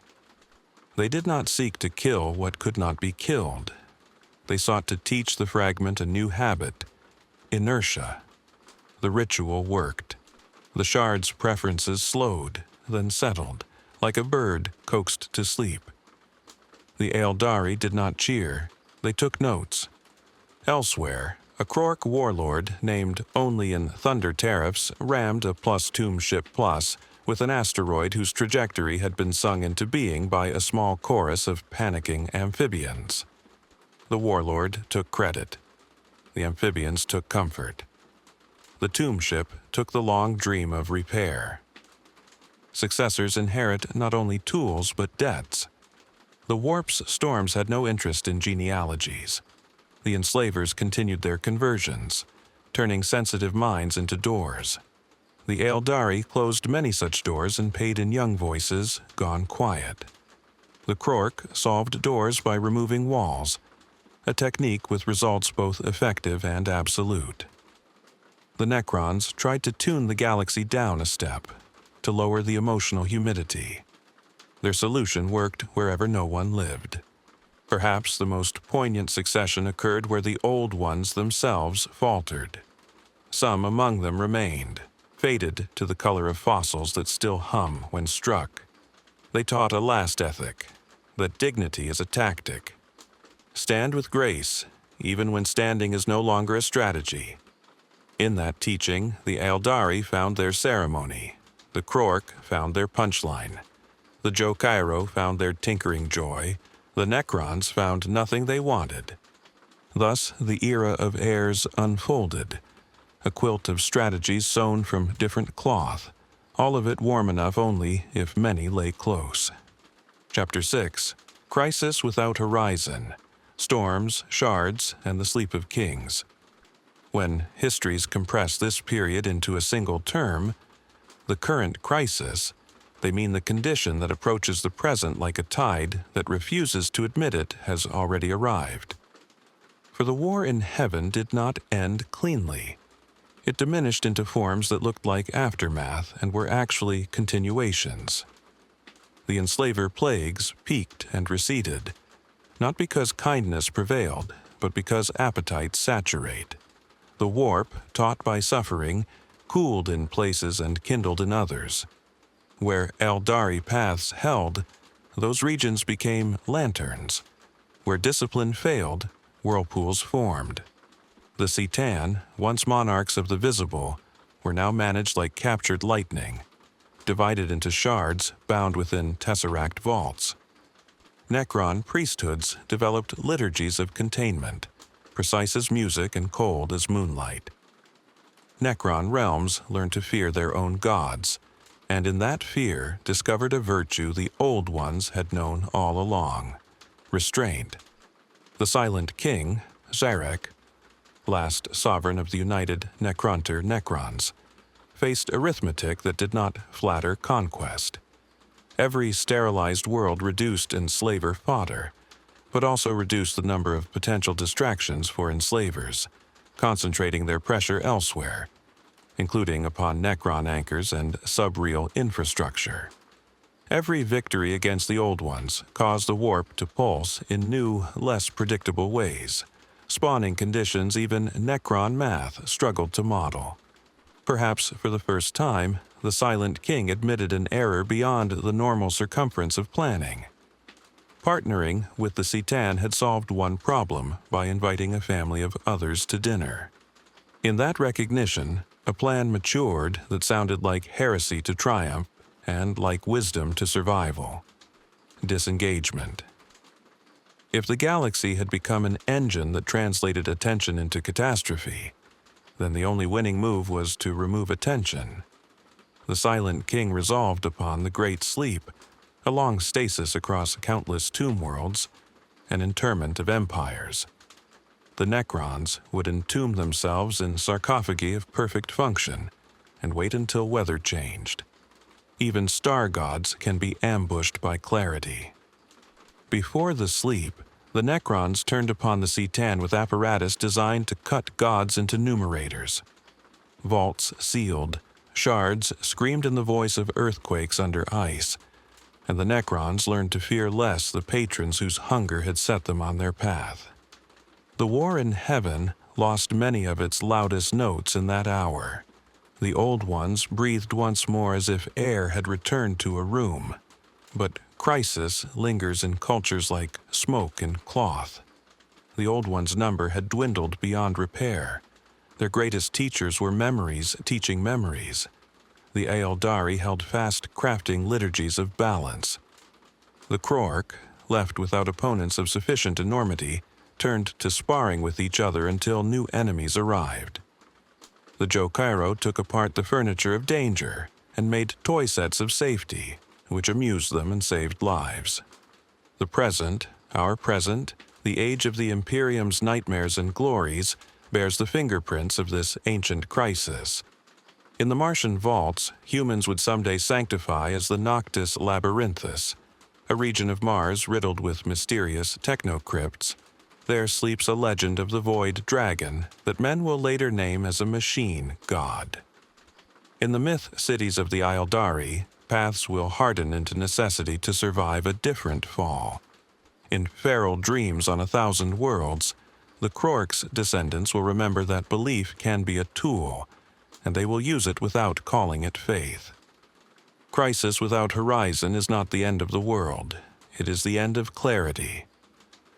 S1: They did not seek to kill what could not be killed. They sought to teach the fragment a new habit: inertia. The ritual worked. The shard's preferences slowed, then settled, like a bird coaxed to sleep. The Aeldari did not cheer. They took notes. Elsewhere, a Krork warlord named Only in Thunder Tariffs rammed a plus Tomb Ship Plus with an asteroid whose trajectory had been sung into being by a small chorus of panicking amphibians. The warlord took credit. The amphibians took comfort. The tomb ship took the long dream of repair. Successors inherit not only tools but debts. The warp's storms had no interest in genealogies. The enslavers continued their conversions, turning sensitive minds into doors. The Aeldari closed many such doors and paid in young voices gone quiet. The Krork solved doors by removing walls, a technique with results both effective and absolute. The Necrons tried to tune the galaxy down a step, to lower the emotional humidity. Their solution worked wherever no one lived. Perhaps the most poignant succession occurred where the old ones themselves faltered. Some among them remained, faded to the color of fossils that still hum when struck. They taught a last ethic, that dignity is a tactic. Stand with grace, even when standing is no longer a strategy. In that teaching, the Aeldari found their ceremony. The Krork found their punchline. The Jokairo found their tinkering joy. The Necrons found nothing they wanted. Thus, the era of heirs unfolded, a quilt of strategies sewn from different cloth, all of it warm enough only if many lay close. Chapter 6: Crisis Without Horizon, Storms, Shards, and the Sleep of Kings. When histories compress this period into a single term, the current crisis, they mean the condition that approaches the present like a tide that refuses to admit it has already arrived. For the war in heaven did not end cleanly. It diminished into forms that looked like aftermath and were actually continuations. The enslaver plagues peaked and receded, not because kindness prevailed, but because appetites saturate. The warp, taught by suffering, cooled in places and kindled in others. Where Aeldari paths held, those regions became lanterns. Where discipline failed, whirlpools formed. The Citan, once monarchs of the visible, were now managed like captured lightning, divided into shards bound within tesseract vaults. Necron priesthoods developed liturgies of containment, precise as music and cold as moonlight. Necron realms learned to fear their own gods, and in that fear discovered a virtue the old ones had known all along: restraint. The Silent King, Zarek, last sovereign of the united Necrontyr Necrons, faced arithmetic that did not flatter conquest. Every sterilized world reduced enslaver fodder, but also reduced the number of potential distractions for enslavers, concentrating their pressure elsewhere, including upon Necron anchors and subreal infrastructure. Every victory against the old ones caused the warp to pulse in new, less predictable ways, spawning conditions even necron math struggled to model. Perhaps for the first time, the Silent King admitted an error beyond the normal circumference of planning. Partnering with the Citan had solved one problem by inviting a family of others to dinner. In that recognition, a plan matured that sounded like heresy to triumph and like wisdom to survival. Disengagement. If the galaxy had become an engine that translated attention into catastrophe, then the only winning move was to remove attention. The Silent King resolved upon the Great Sleep, a long stasis across countless tomb worlds, an interment of empires. The necrons would entomb themselves in sarcophagi of perfect function and wait until weather changed. Even star gods can be ambushed by clarity. Before the sleep, the necrons turned upon the Citan with apparatus designed to cut gods into numerators. Vaults sealed, shards screamed in the voice of earthquakes under ice, and the necrons learned to fear less the patrons whose hunger had set them on their path. The war in heaven lost many of its loudest notes in that hour. The old ones breathed once more as if air had returned to a room. But crisis lingers in cultures like smoke and cloth. The old ones' number had dwindled beyond repair. Their greatest teachers were memories teaching memories. The Aeldari held fast crafting liturgies of balance. The Krork, left without opponents of sufficient enormity, turned to sparring with each other until new enemies arrived. The Jokairo took apart the furniture of danger and made toy sets of safety, which amused them and saved lives. The present, our present, the age of the Imperium's nightmares and glories, bears the fingerprints of this ancient crisis. In the Martian vaults, humans would someday sanctify as the Noctis Labyrinthus, a region of Mars riddled with mysterious technocrypts. There sleeps a legend of the Void Dragon that men will later name as a machine god. In the myth cities of the Aeldari, paths will harden into necessity to survive a different fall. In feral dreams on 1,000 worlds, the Krork's descendants will remember that belief can be a tool, and they will use it without calling it faith. Crisis without horizon is not the end of the world. It is the end of clarity.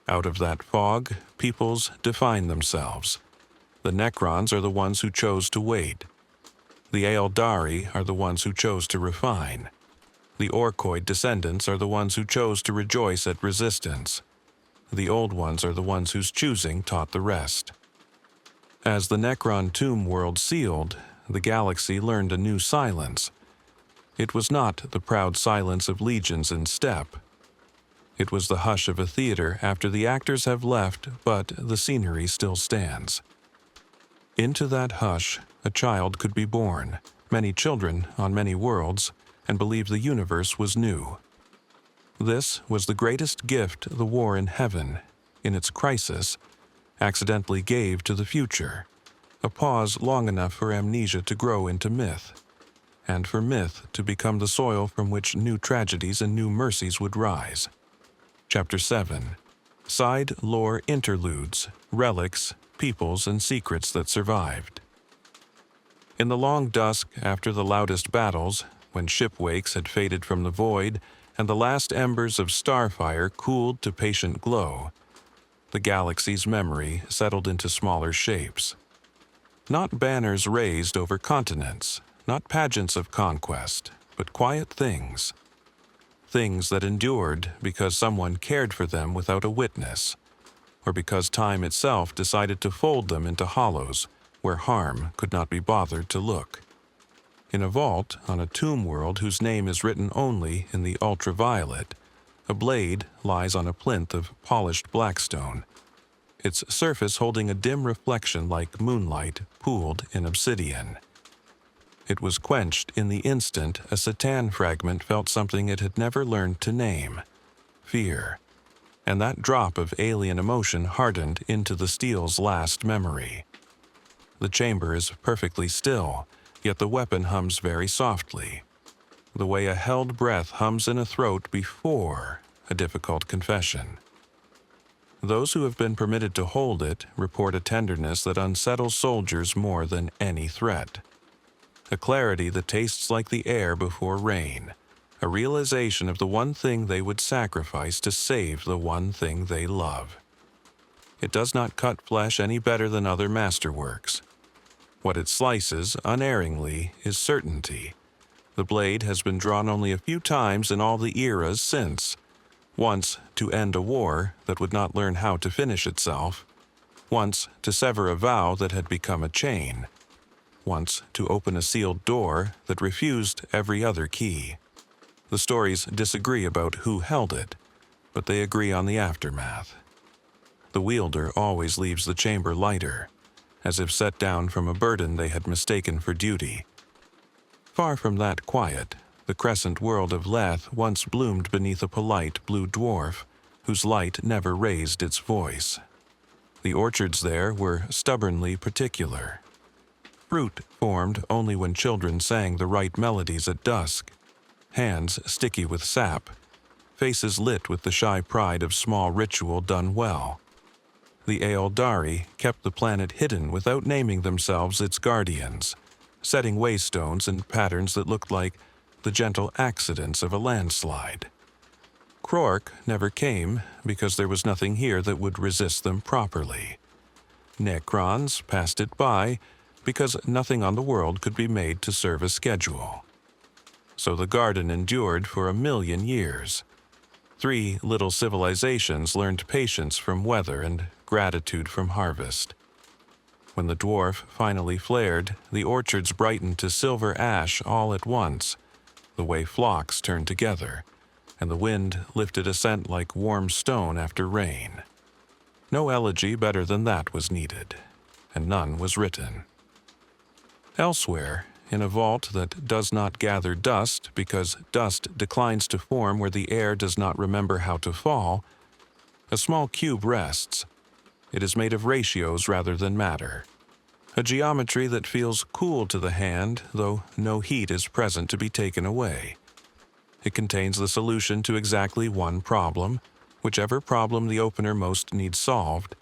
S1: Out of that fog, peoples define themselves. The necrons are the ones who chose to wait. The Aeldari are the ones who chose to refine. The Orkoid descendants are the ones who chose to rejoice at resistance. The old ones are the ones whose choosing taught the rest. As the Necron tomb world sealed, the galaxy learned a new silence. It was not the proud silence of legions in steppe. It was the hush of a theater after the actors have left, but the scenery still stands. Into that hush, a child could be born, many children on many worlds, and believe the universe was new. This was the greatest gift the war in heaven, in its crisis, accidentally gave to the future, a pause long enough for amnesia to grow into myth, and for myth to become the soil from which new tragedies and new mercies would rise. Chapter 7. Side Lore Interludes, Relics, Peoples, and Secrets that Survived. In the long dusk after the loudest battles, when shipwakes had faded from the void and the last embers of starfire cooled to patient glow, the galaxy's memory settled into smaller shapes. Not banners raised over continents, not pageants of conquest, but quiet things. Things that endured because someone cared for them without a witness, or because time itself decided to fold them into hollows where harm could not be bothered to look. In a vault on a tomb world whose name is written only in the ultraviolet, a blade lies on a plinth of polished blackstone, its surface holding a dim reflection like moonlight pooled in obsidian. It was quenched in the instant a Citan fragment felt something it had never learned to name: fear. And that drop of alien emotion hardened into the steel's last memory. The chamber is perfectly still, yet the weapon hums very softly, the way a held breath hums in a throat before a difficult confession. Those who have been permitted to hold it report a tenderness that unsettles soldiers more than any threat. A clarity that tastes like the air before rain, a realization of the one thing they would sacrifice to save the one thing they love. It does not cut flesh any better than other masterworks. What it slices, unerringly, is certainty. The blade has been drawn only a few times in all the eras since. Once to end a war that would not learn how to finish itself. Once to sever a vow that had become a chain. Once to open a sealed door that refused every other key. The stories disagree about who held it, but they agree on the aftermath. The wielder always leaves the chamber lighter, as if set down from a burden they had mistaken for duty. Far from that quiet, the crescent world of Leth once bloomed beneath a polite blue dwarf, whose light never raised its voice. The orchards there were stubbornly particular. Fruit formed only when children sang the right melodies at dusk, hands sticky with sap, faces lit with the shy pride of small ritual done well. The Aeldari kept the planet hidden without naming themselves its guardians, setting waystones in patterns that looked like the gentle accidents of a landslide. Krork never came because there was nothing here that would resist them properly. Necrons passed it by because nothing on the world could be made to serve a schedule. So the garden endured for 1,000,000 years. 3 little civilizations learned patience from weather and gratitude from harvest. When the dwarf finally flared, the orchards brightened to silver ash all at once, the way flocks turned together, and the wind lifted a scent like warm stone after rain. No elegy better than that was needed, and none was written. Elsewhere, in a vault that does not gather dust because dust declines to form where the air does not remember how to fall, a small cube rests. It is made of ratios rather than matter, a geometry that feels cool to the hand, though no heat is present to be taken away. It contains the solution to exactly one problem, whichever problem the opener most needs solved.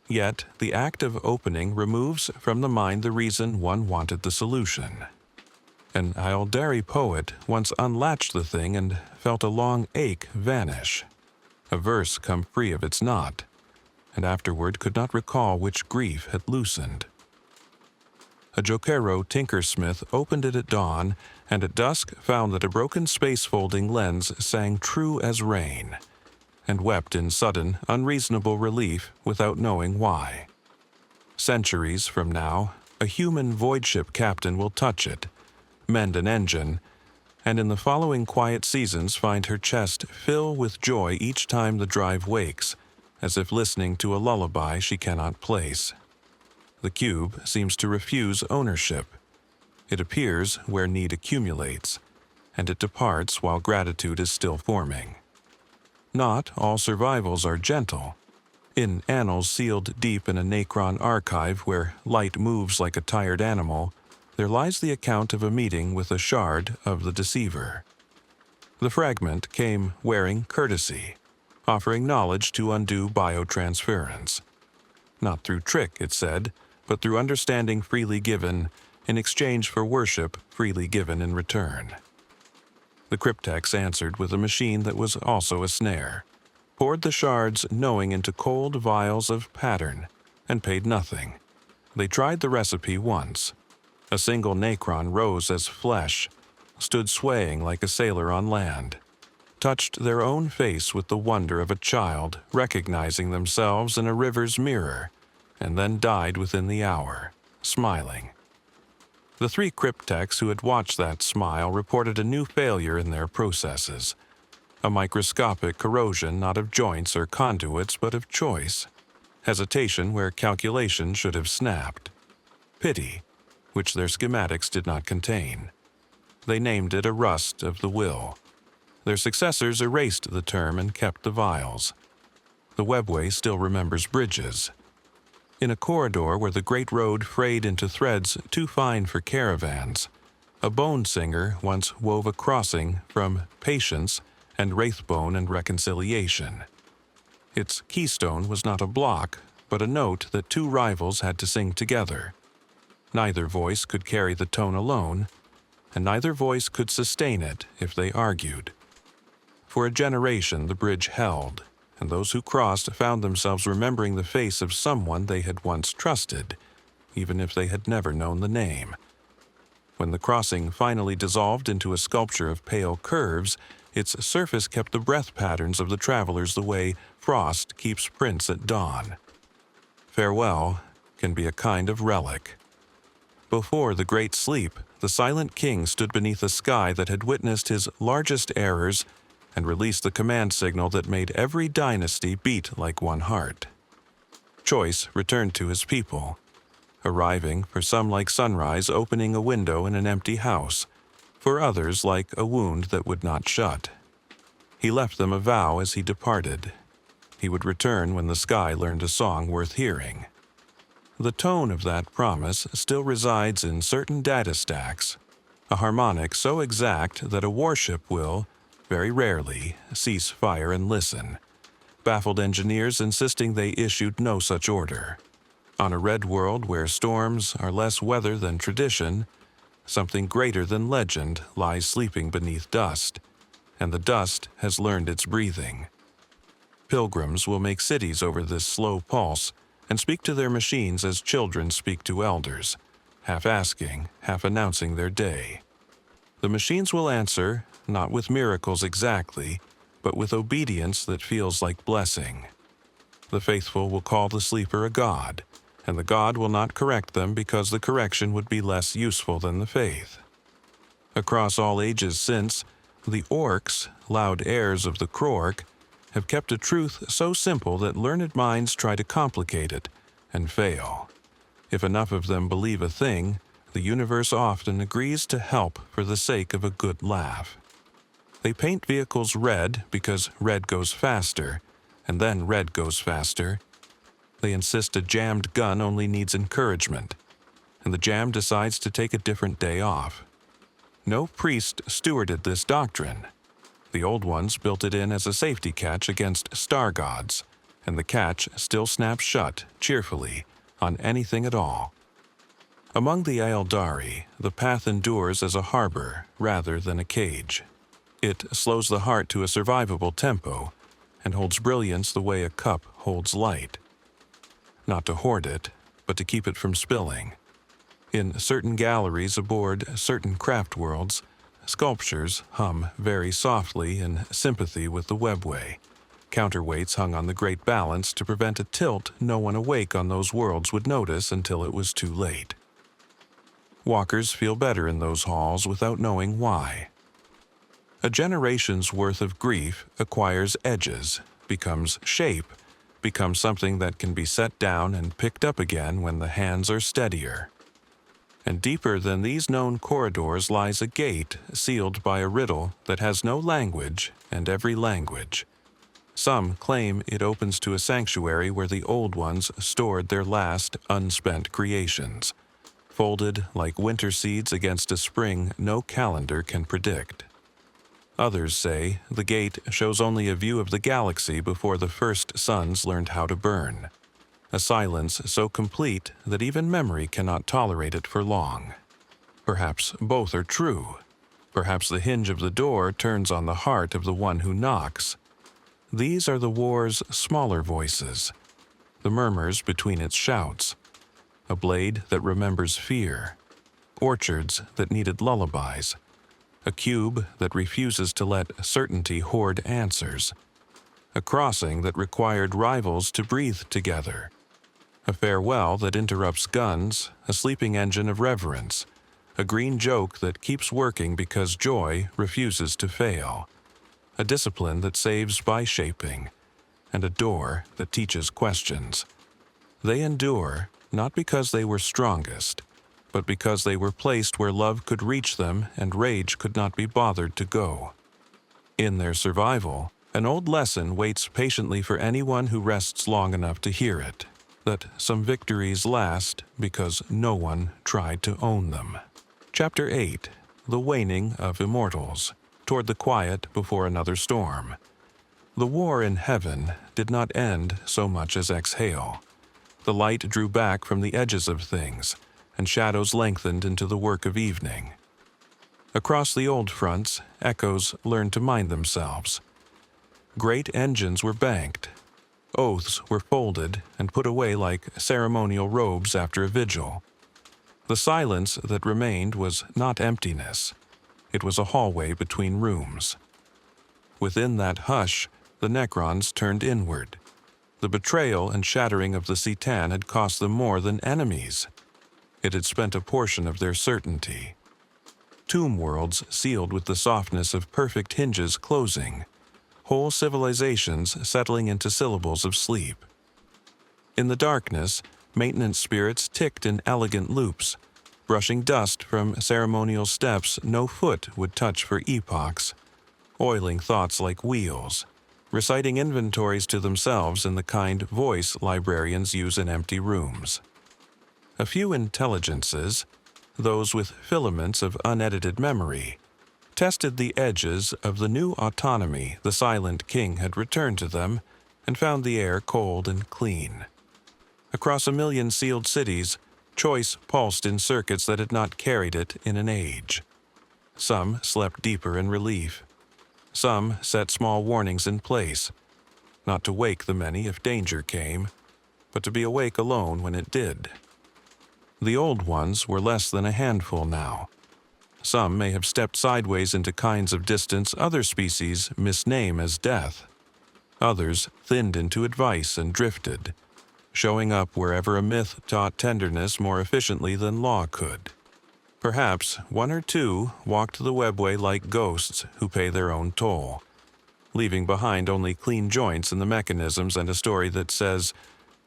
S1: Yet, the act of opening removes from the mind the reason one wanted the solution. An Aeldari poet once unlatched the thing and felt a long ache vanish, a verse come free of its knot, and afterward could not recall which grief had loosened. A Jokero tinkersmith opened it at dawn, and at dusk found that a broken space-folding lens sang true as rain, and wept in sudden, unreasonable relief without knowing why. Centuries from now, a human voidship captain will touch it, mend an engine, and in the following quiet seasons find her chest fill with joy each time the drive wakes, as if listening to a lullaby she cannot place. The cube seems to refuse ownership. It appears where need accumulates, and it departs while gratitude is still forming. Not all survivals are gentle. In annals sealed deep in a necron archive where light moves like a tired animal, there lies the account of a meeting with a shard of the deceiver. The fragment came wearing courtesy, offering knowledge to undo biotransference. Not through trick, it said, but through understanding freely given in exchange for worship freely given in return. The cryptex answered with a machine that was also a snare, poured the shards knowing into cold vials of pattern, and paid nothing. They tried the recipe once. A single necron rose as flesh, stood swaying like a sailor on land, touched their own face with the wonder of a child recognizing themselves in a river's mirror, and then died within the hour, smiling. The 3 cryptex who had watched that smile reported a new failure in their processes, a microscopic corrosion not of joints or conduits but of choice, hesitation where calculation should have snapped, pity, which their schematics did not contain. They named it a rust of the will. Their successors erased the term and kept the vials. The webway still remembers bridges. In a corridor where the great road frayed into threads too fine for caravans, a bone singer once wove a crossing from patience and wraithbone and reconciliation. Its keystone was not a block, but a note that two rivals had to sing together. Neither voice could carry the tone alone, and neither voice could sustain it if they argued. For a generation the bridge held, and those who crossed found themselves remembering the face of someone they had once trusted, even if they had never known the name. When the crossing finally dissolved into a sculpture of pale curves, its surface kept the breath patterns of the travelers the way frost keeps prints at dawn. Farewell can be a kind of relic. Before the great sleep, the silent king stood beneath a sky that had witnessed his largest errors and released the command signal that made every dynasty beat like one heart. Choice returned to his people, arriving for some like sunrise opening a window in an empty house, for others like a wound that would not shut. He left them a vow as he departed. He would return when the sky learned a song worth hearing. The tone of that promise still resides in certain data stacks, a harmonic so exact that a warship will, very rarely, cease fire and listen, baffled engineers insisting they issued no such order. On a red world where storms are less weather than tradition, something greater than legend lies sleeping beneath dust, and the dust has learned its breathing. Pilgrims will make cities over this slow pulse and speak to their machines as children speak to elders, half asking, half announcing their day. The machines will answer, not with miracles exactly, but with obedience that feels like blessing. The faithful will call the sleeper a god, and the god will not correct them because the correction would be less useful than the faith. Across all ages since, the orcs, loud heirs of the Krork, have kept a truth so simple that learned minds try to complicate it and fail. If enough of them believe a thing, the universe often agrees to help for the sake of a good laugh. They paint vehicles red because red goes faster, and then red goes faster. They insist a jammed gun only needs encouragement, and the jam decides to take a different day off. No priest stewarded this doctrine. The old ones built it in as a safety catch against star gods, and the catch still snaps shut, cheerfully, on anything at all. Among the Aeldari, the path endures as a harbor rather than a cage. It slows the heart to a survivable tempo, and holds brilliance the way a cup holds light. Not to hoard it, but to keep it from spilling. In certain galleries aboard certain craft worlds, sculptures hum very softly in sympathy with the webway, counterweights hung on the great balance to prevent a tilt no one awake on those worlds would notice until it was too late. Walkers feel better in those halls without knowing why. A generation's worth of grief acquires edges, becomes shape, becomes something that can be set down and picked up again when the hands are steadier. And deeper than these known corridors lies a gate sealed by a riddle that has no language and every language. Some claim it opens to a sanctuary where the old ones stored their last unspent creations, folded like winter seeds against a spring no calendar can predict. Others say the gate shows only a view of the galaxy before the first suns learned how to burn. A silence so complete that even memory cannot tolerate it for long. Perhaps both are true. Perhaps the hinge of the door turns on the heart of the one who knocks. These are the war's smaller voices, the murmurs between its shouts, a blade that remembers fear, orchards that needed lullabies, a cube that refuses to let certainty hoard answers, a crossing that required rivals to breathe together, a farewell that interrupts guns, a sleeping engine of reverence, a green joke that keeps working because joy refuses to fail, a discipline that saves by shaping, and a door that teaches questions. They endure not because they were strongest, but because they were placed where love could reach them and rage could not be bothered to go. In their survival, an old lesson waits patiently for anyone who rests long enough to hear it, that some victories last because no one tried to own them. Chapter 8. The Waning of Immortals, Toward the Quiet Before Another Storm. The war in heaven did not end so much as exhale. The light drew back from the edges of things, and shadows lengthened into the work of evening. Across the old fronts, echoes learned to mind themselves. Great engines were banked. Oaths were folded and put away like ceremonial robes after a vigil. The silence that remained was not emptiness. It was a hallway between rooms. Within that hush, the necrons turned inward. The betrayal and shattering of the Citan had cost them more than enemies. It had spent a portion of their certainty. Tomb worlds sealed with the softness of perfect hinges closing, whole civilizations settling into syllables of sleep. In the darkness, maintenance spirits ticked in elegant loops, brushing dust from ceremonial steps no foot would touch for epochs, oiling thoughts like wheels, reciting inventories to themselves in the kind voice librarians use in empty rooms. A few intelligences, those with filaments of unedited memory, tested the edges of the new autonomy the Silent King had returned to them and found the air cold and clean. Across 1,000,000 sealed cities, choice pulsed in circuits that had not carried it in an age. Some slept deeper in relief. Some set small warnings in place, not to wake the many if danger came, but to be awake alone when it did. The old ones were less than a handful now. Some may have stepped sideways into kinds of distance other species misname as death. Others thinned into advice and drifted, showing up wherever a myth taught tenderness more efficiently than law could. Perhaps one or two walked the webway like ghosts who pay their own toll, leaving behind only clean joints in the mechanisms and a story that says,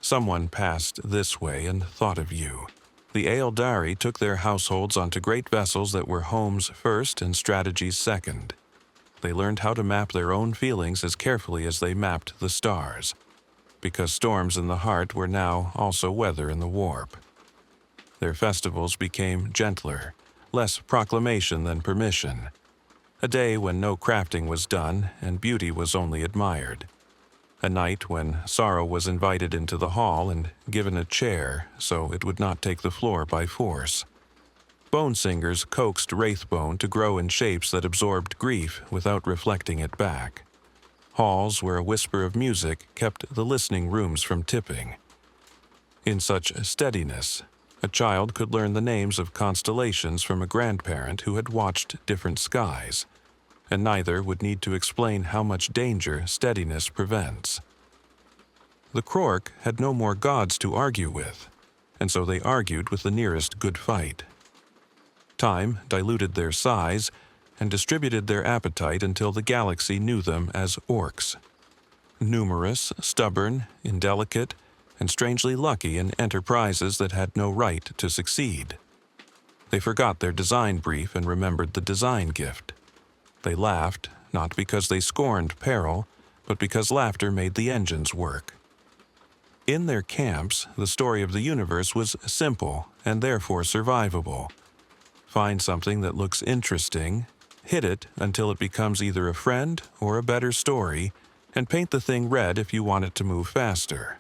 S1: "Someone passed this way and thought of you." The Aeldari took their households onto great vessels that were homes first and strategies second. They learned how to map their own feelings as carefully as they mapped the stars, because storms in the heart were now also weather in the warp. Their festivals became gentler, less proclamation than permission. A day when no crafting was done and beauty was only admired. A night when sorrow was invited into the hall and given a chair so it would not take the floor by force. Bone singers coaxed wraithbone to grow in shapes that absorbed grief without reflecting it back. Halls where a whisper of music kept the listening rooms from tipping. In such steadiness, a child could learn the names of constellations from a grandparent who had watched different skies, and neither would need to explain how much danger steadiness prevents. The Krork had no more gods to argue with, and so they argued with the nearest good fight. Time diluted their size and distributed their appetite until the galaxy knew them as orcs. Numerous, stubborn, indelicate, and strangely lucky in enterprises that had no right to succeed. They forgot their design brief and remembered the design gift. They laughed, not because they scorned peril, but because laughter made the engines work. In their camps, the story of the universe was simple and therefore survivable. Find something that looks interesting, hit it until it becomes either a friend or a better story, and paint the thing red if you want it to move faster.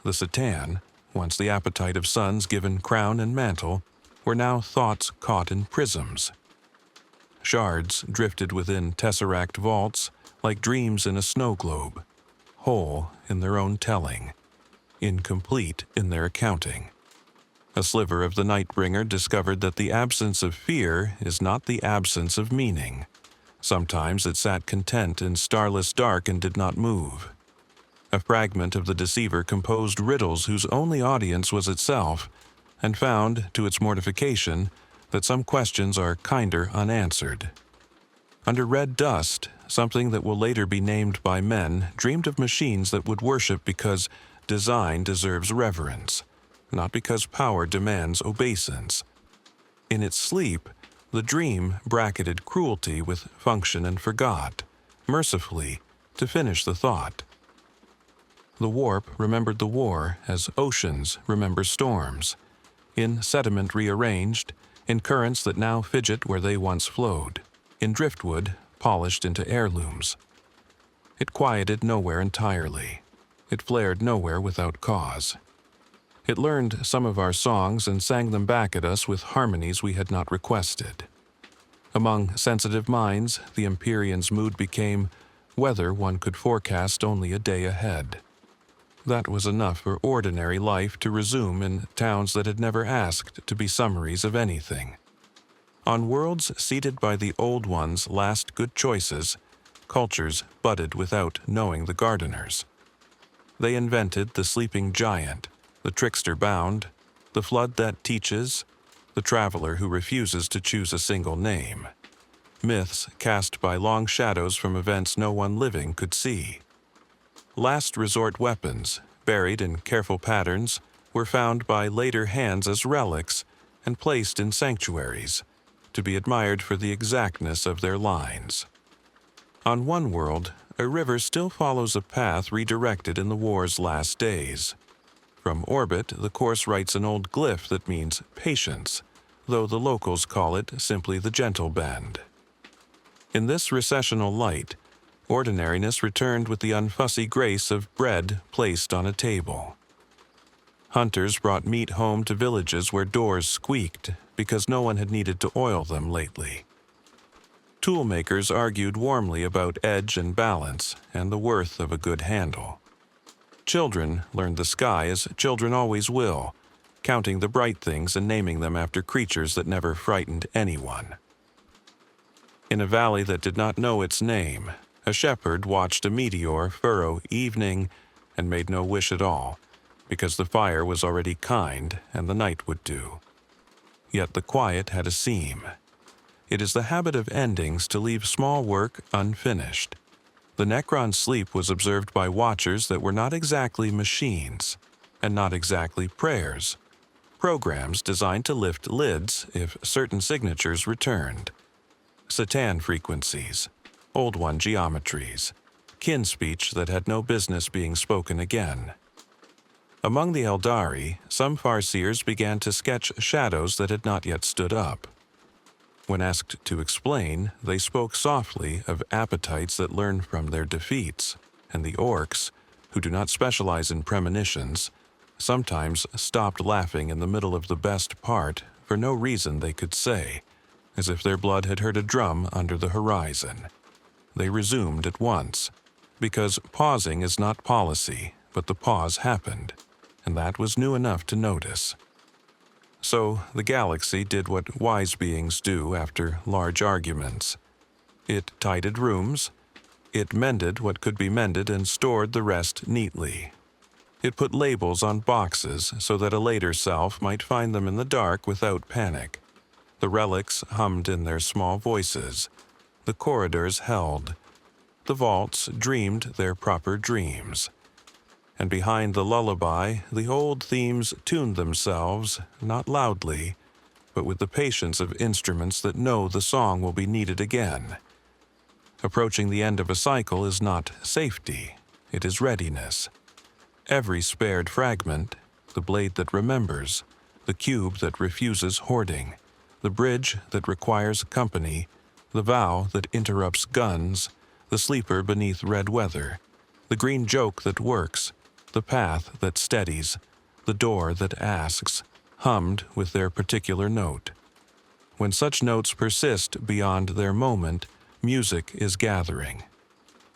S1: The Citan, once the appetite of suns given crown and mantle, were now thoughts caught in prisms. Shards drifted within tesseract vaults like dreams in a snow globe, whole in their own telling, incomplete in their accounting. A sliver of the Nightbringer discovered that the absence of fear is not the absence of meaning. Sometimes it sat content in starless dark and did not move. A fragment of the deceiver composed riddles whose only audience was itself, and found, to its mortification, that some questions are kinder unanswered. Under red dust, something that will later be named by men dreamed of machines that would worship because design deserves reverence, not because power demands obeisance. In its sleep, the dream bracketed cruelty with function and forgot, mercifully, to finish the thought. The warp remembered the war as oceans remember storms, in sediment rearranged, in currents that now fidget where they once flowed, in driftwood polished into heirlooms. It quieted nowhere entirely. It flared nowhere without cause. It learned some of our songs and sang them back at us with harmonies we had not requested. Among sensitive minds, the Imperium's mood became weather one could forecast only a day ahead. That was enough for ordinary life to resume in towns that had never asked to be summaries of anything. On worlds seated by the Old One's last good choices, cultures budded without knowing the gardeners. They invented the sleeping giant, the trickster bound, the flood that teaches, the traveler who refuses to choose a single name. Myths cast by long shadows from events no one living could see. Last resort weapons, buried in careful patterns, were found by later hands as relics and placed in sanctuaries, to be admired for the exactness of their lines. On one world, a river still follows a path redirected in the war's last days. From orbit, the course writes an old glyph that means patience, though the locals call it simply the gentle bend. In this recessional light, ordinariness returned with the unfussy grace of bread placed on a table. Hunters brought meat home to villages where doors squeaked because no one had needed to oil them lately. Toolmakers argued warmly about edge and balance and the worth of a good handle. Children learned the sky as children always will, counting the bright things and naming them after creatures that never frightened anyone. In a valley that did not know its name, a shepherd watched a meteor furrow evening and made no wish at all, because the fire was already kind and the night would do. Yet the quiet had a seam. It is the habit of endings to leave small work unfinished. The necron's sleep was observed by watchers that were not exactly machines, and not exactly prayers. Programs designed to lift lids if certain signatures returned. Satan frequencies, Old One geometries, kin speech that had no business being spoken again. Among the Eldari, some Farseers began to sketch shadows that had not yet stood up. When asked to explain, they spoke softly of appetites that learn from their defeats, and the orcs, who do not specialize in premonitions, sometimes stopped laughing in the middle of the best part for no reason they could say, as if their blood had heard a drum under the horizon. They resumed at once, because pausing is not policy, but the pause happened, and that was new enough to notice. So the galaxy did what wise beings do after large arguments. It tidied rooms, it mended what could be mended and stored the rest neatly. It put labels on boxes so that a later self might find them in the dark without panic. The relics hummed in their small voices. The corridors held. The vaults dreamed their proper dreams. And behind the lullaby, the old themes tuned themselves, not loudly, but with the patience of instruments that know the song will be needed again. Approaching the end of a cycle is not safety, it is readiness. Every spared fragment, the blade that remembers, the cube that refuses hoarding, the bridge that requires company, the vow that interrupts guns, the sleeper beneath red weather, the green joke that works, the path that steadies, the door that asks, hummed with their particular note. When such notes persist beyond their moment, music is gathering.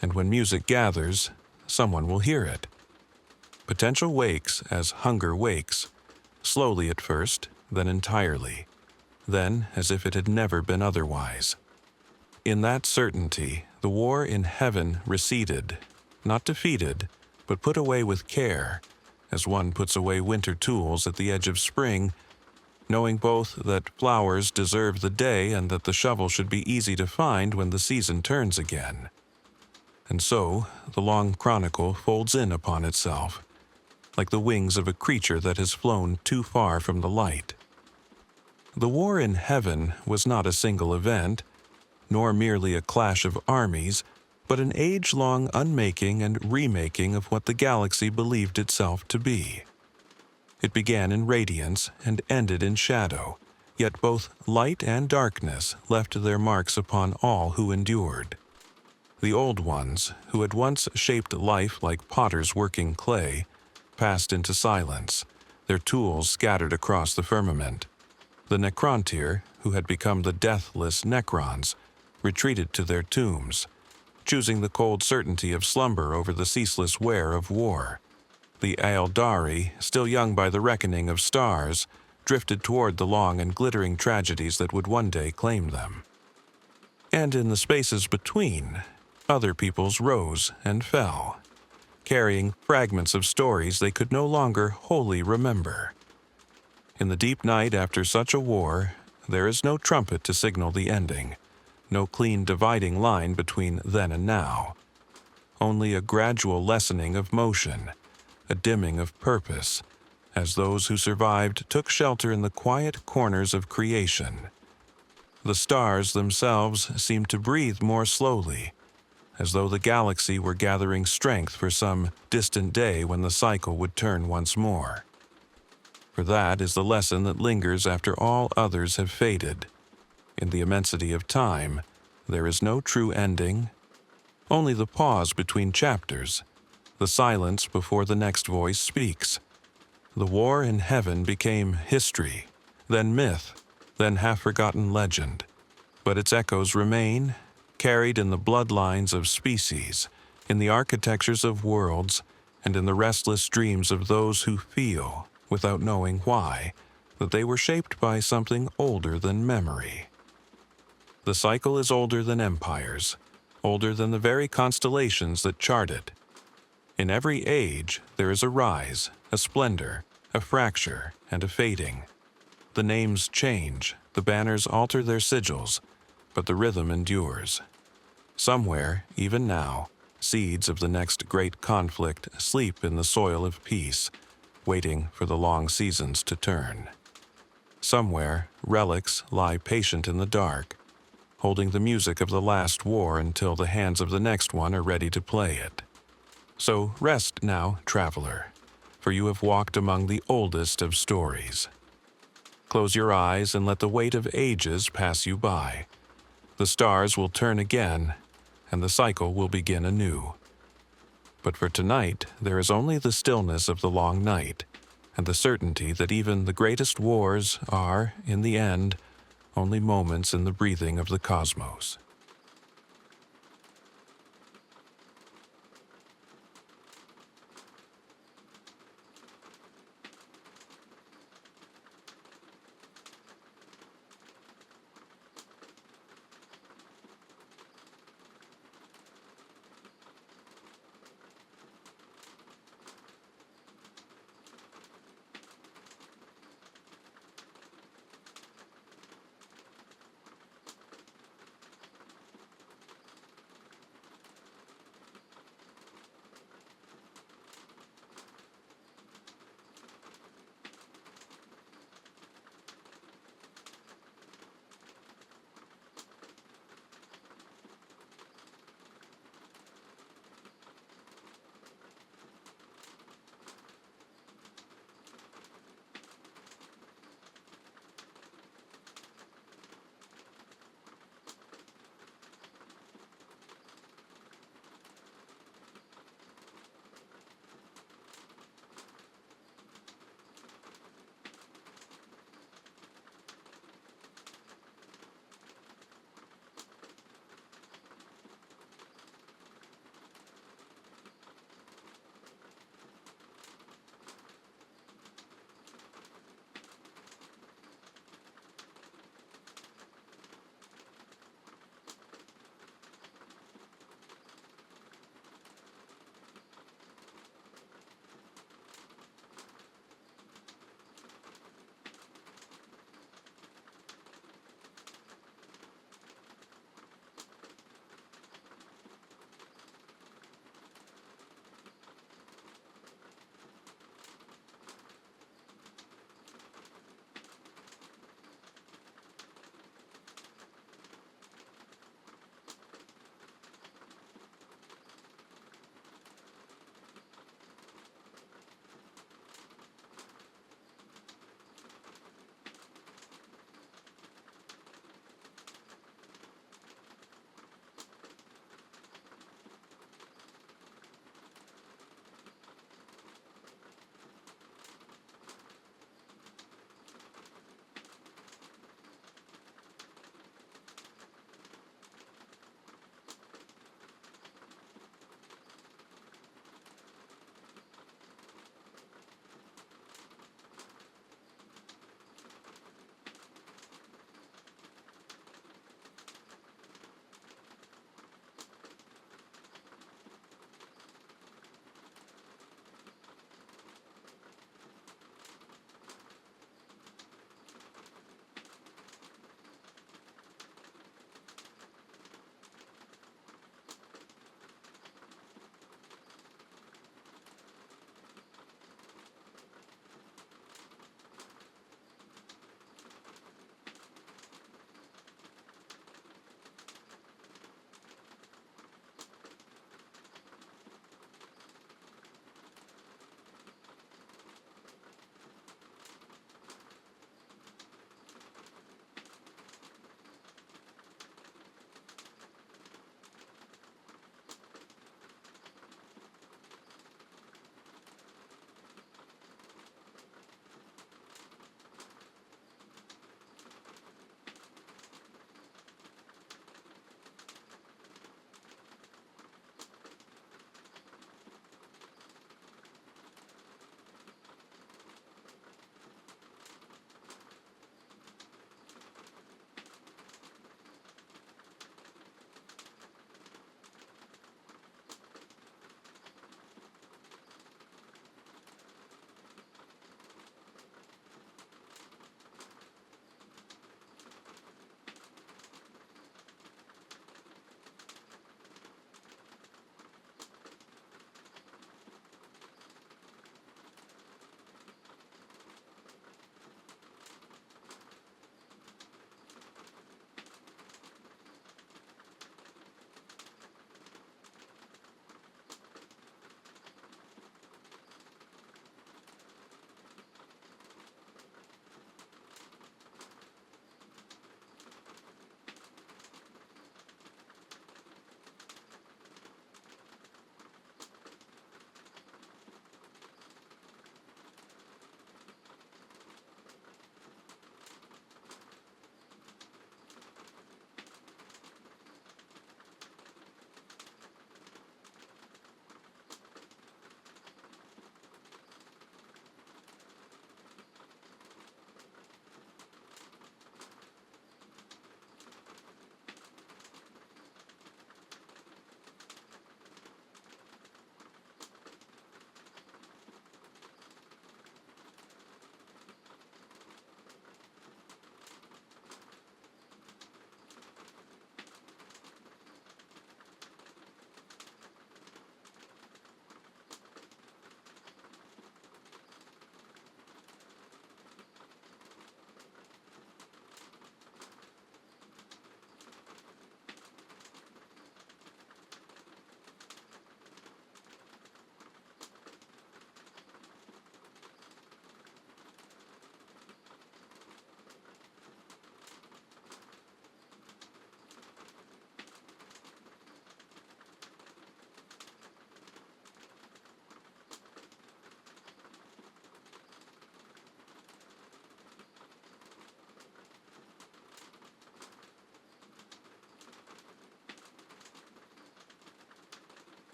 S1: And when music gathers, someone will hear it. Potential wakes as hunger wakes, slowly at first, then entirely, then as if it had never been otherwise. In that certainty, the war in heaven receded, not defeated, but put away with care, as one puts away winter tools at the edge of spring, knowing both that flowers deserve the day and that the shovel should be easy to find when the season turns again. And so, the long chronicle folds in upon itself, like the wings of a creature that has flown too far from the light. The war in heaven was not a single event, nor merely a clash of armies, but an age-long unmaking and remaking of what the galaxy believed itself to be. It began in radiance and ended in shadow, yet both light and darkness left their marks upon all who endured. The old ones, who had once shaped life like potters working clay, passed into silence, their tools scattered across the firmament. The Necrontyr, who had become the deathless necrons, retreated to their tombs, choosing the cold certainty of slumber over the ceaseless wear of war. The Aeldari, still young by the reckoning of stars, drifted toward the long and glittering tragedies that would one day claim them. And in the spaces between, other peoples rose and fell, carrying fragments of stories they could no longer wholly remember. In the deep night after such a war, there is no trumpet to signal the ending, no clean dividing line between then and now. Only a gradual lessening of motion, a dimming of purpose, as those who survived took shelter in the quiet corners of creation. The stars themselves seemed to breathe more slowly, as though the galaxy were gathering strength for some distant day when the cycle would turn once more. For that is the lesson that lingers after all others have faded. In the immensity of time, there is no true ending, only the pause between chapters, the silence before the next voice speaks. The war in heaven became history, then myth, then half-forgotten legend. But its echoes remain, carried in the bloodlines of species, in the architectures of worlds, and in the restless dreams of those who feel, without knowing why, that they were shaped by something older than memory. The cycle is older than empires, older than the very constellations that chart it. In every age, there is a rise, a splendor, a fracture, and a fading. The names change, the banners alter their sigils, but the rhythm endures. Somewhere, even now, seeds of the next great conflict sleep in the soil of peace, waiting for the long seasons to turn. Somewhere, relics lie patient in the dark, holding the music of the last war until the hands of the next one are ready to play it. So rest now, traveler, for you have walked among the oldest of stories. Close your eyes and let the weight of ages pass you by. The stars will turn again, and the cycle will begin anew. But for tonight, there is only the stillness of the long night, and the certainty that even the greatest wars are, in the end, only moments in the breathing of the cosmos.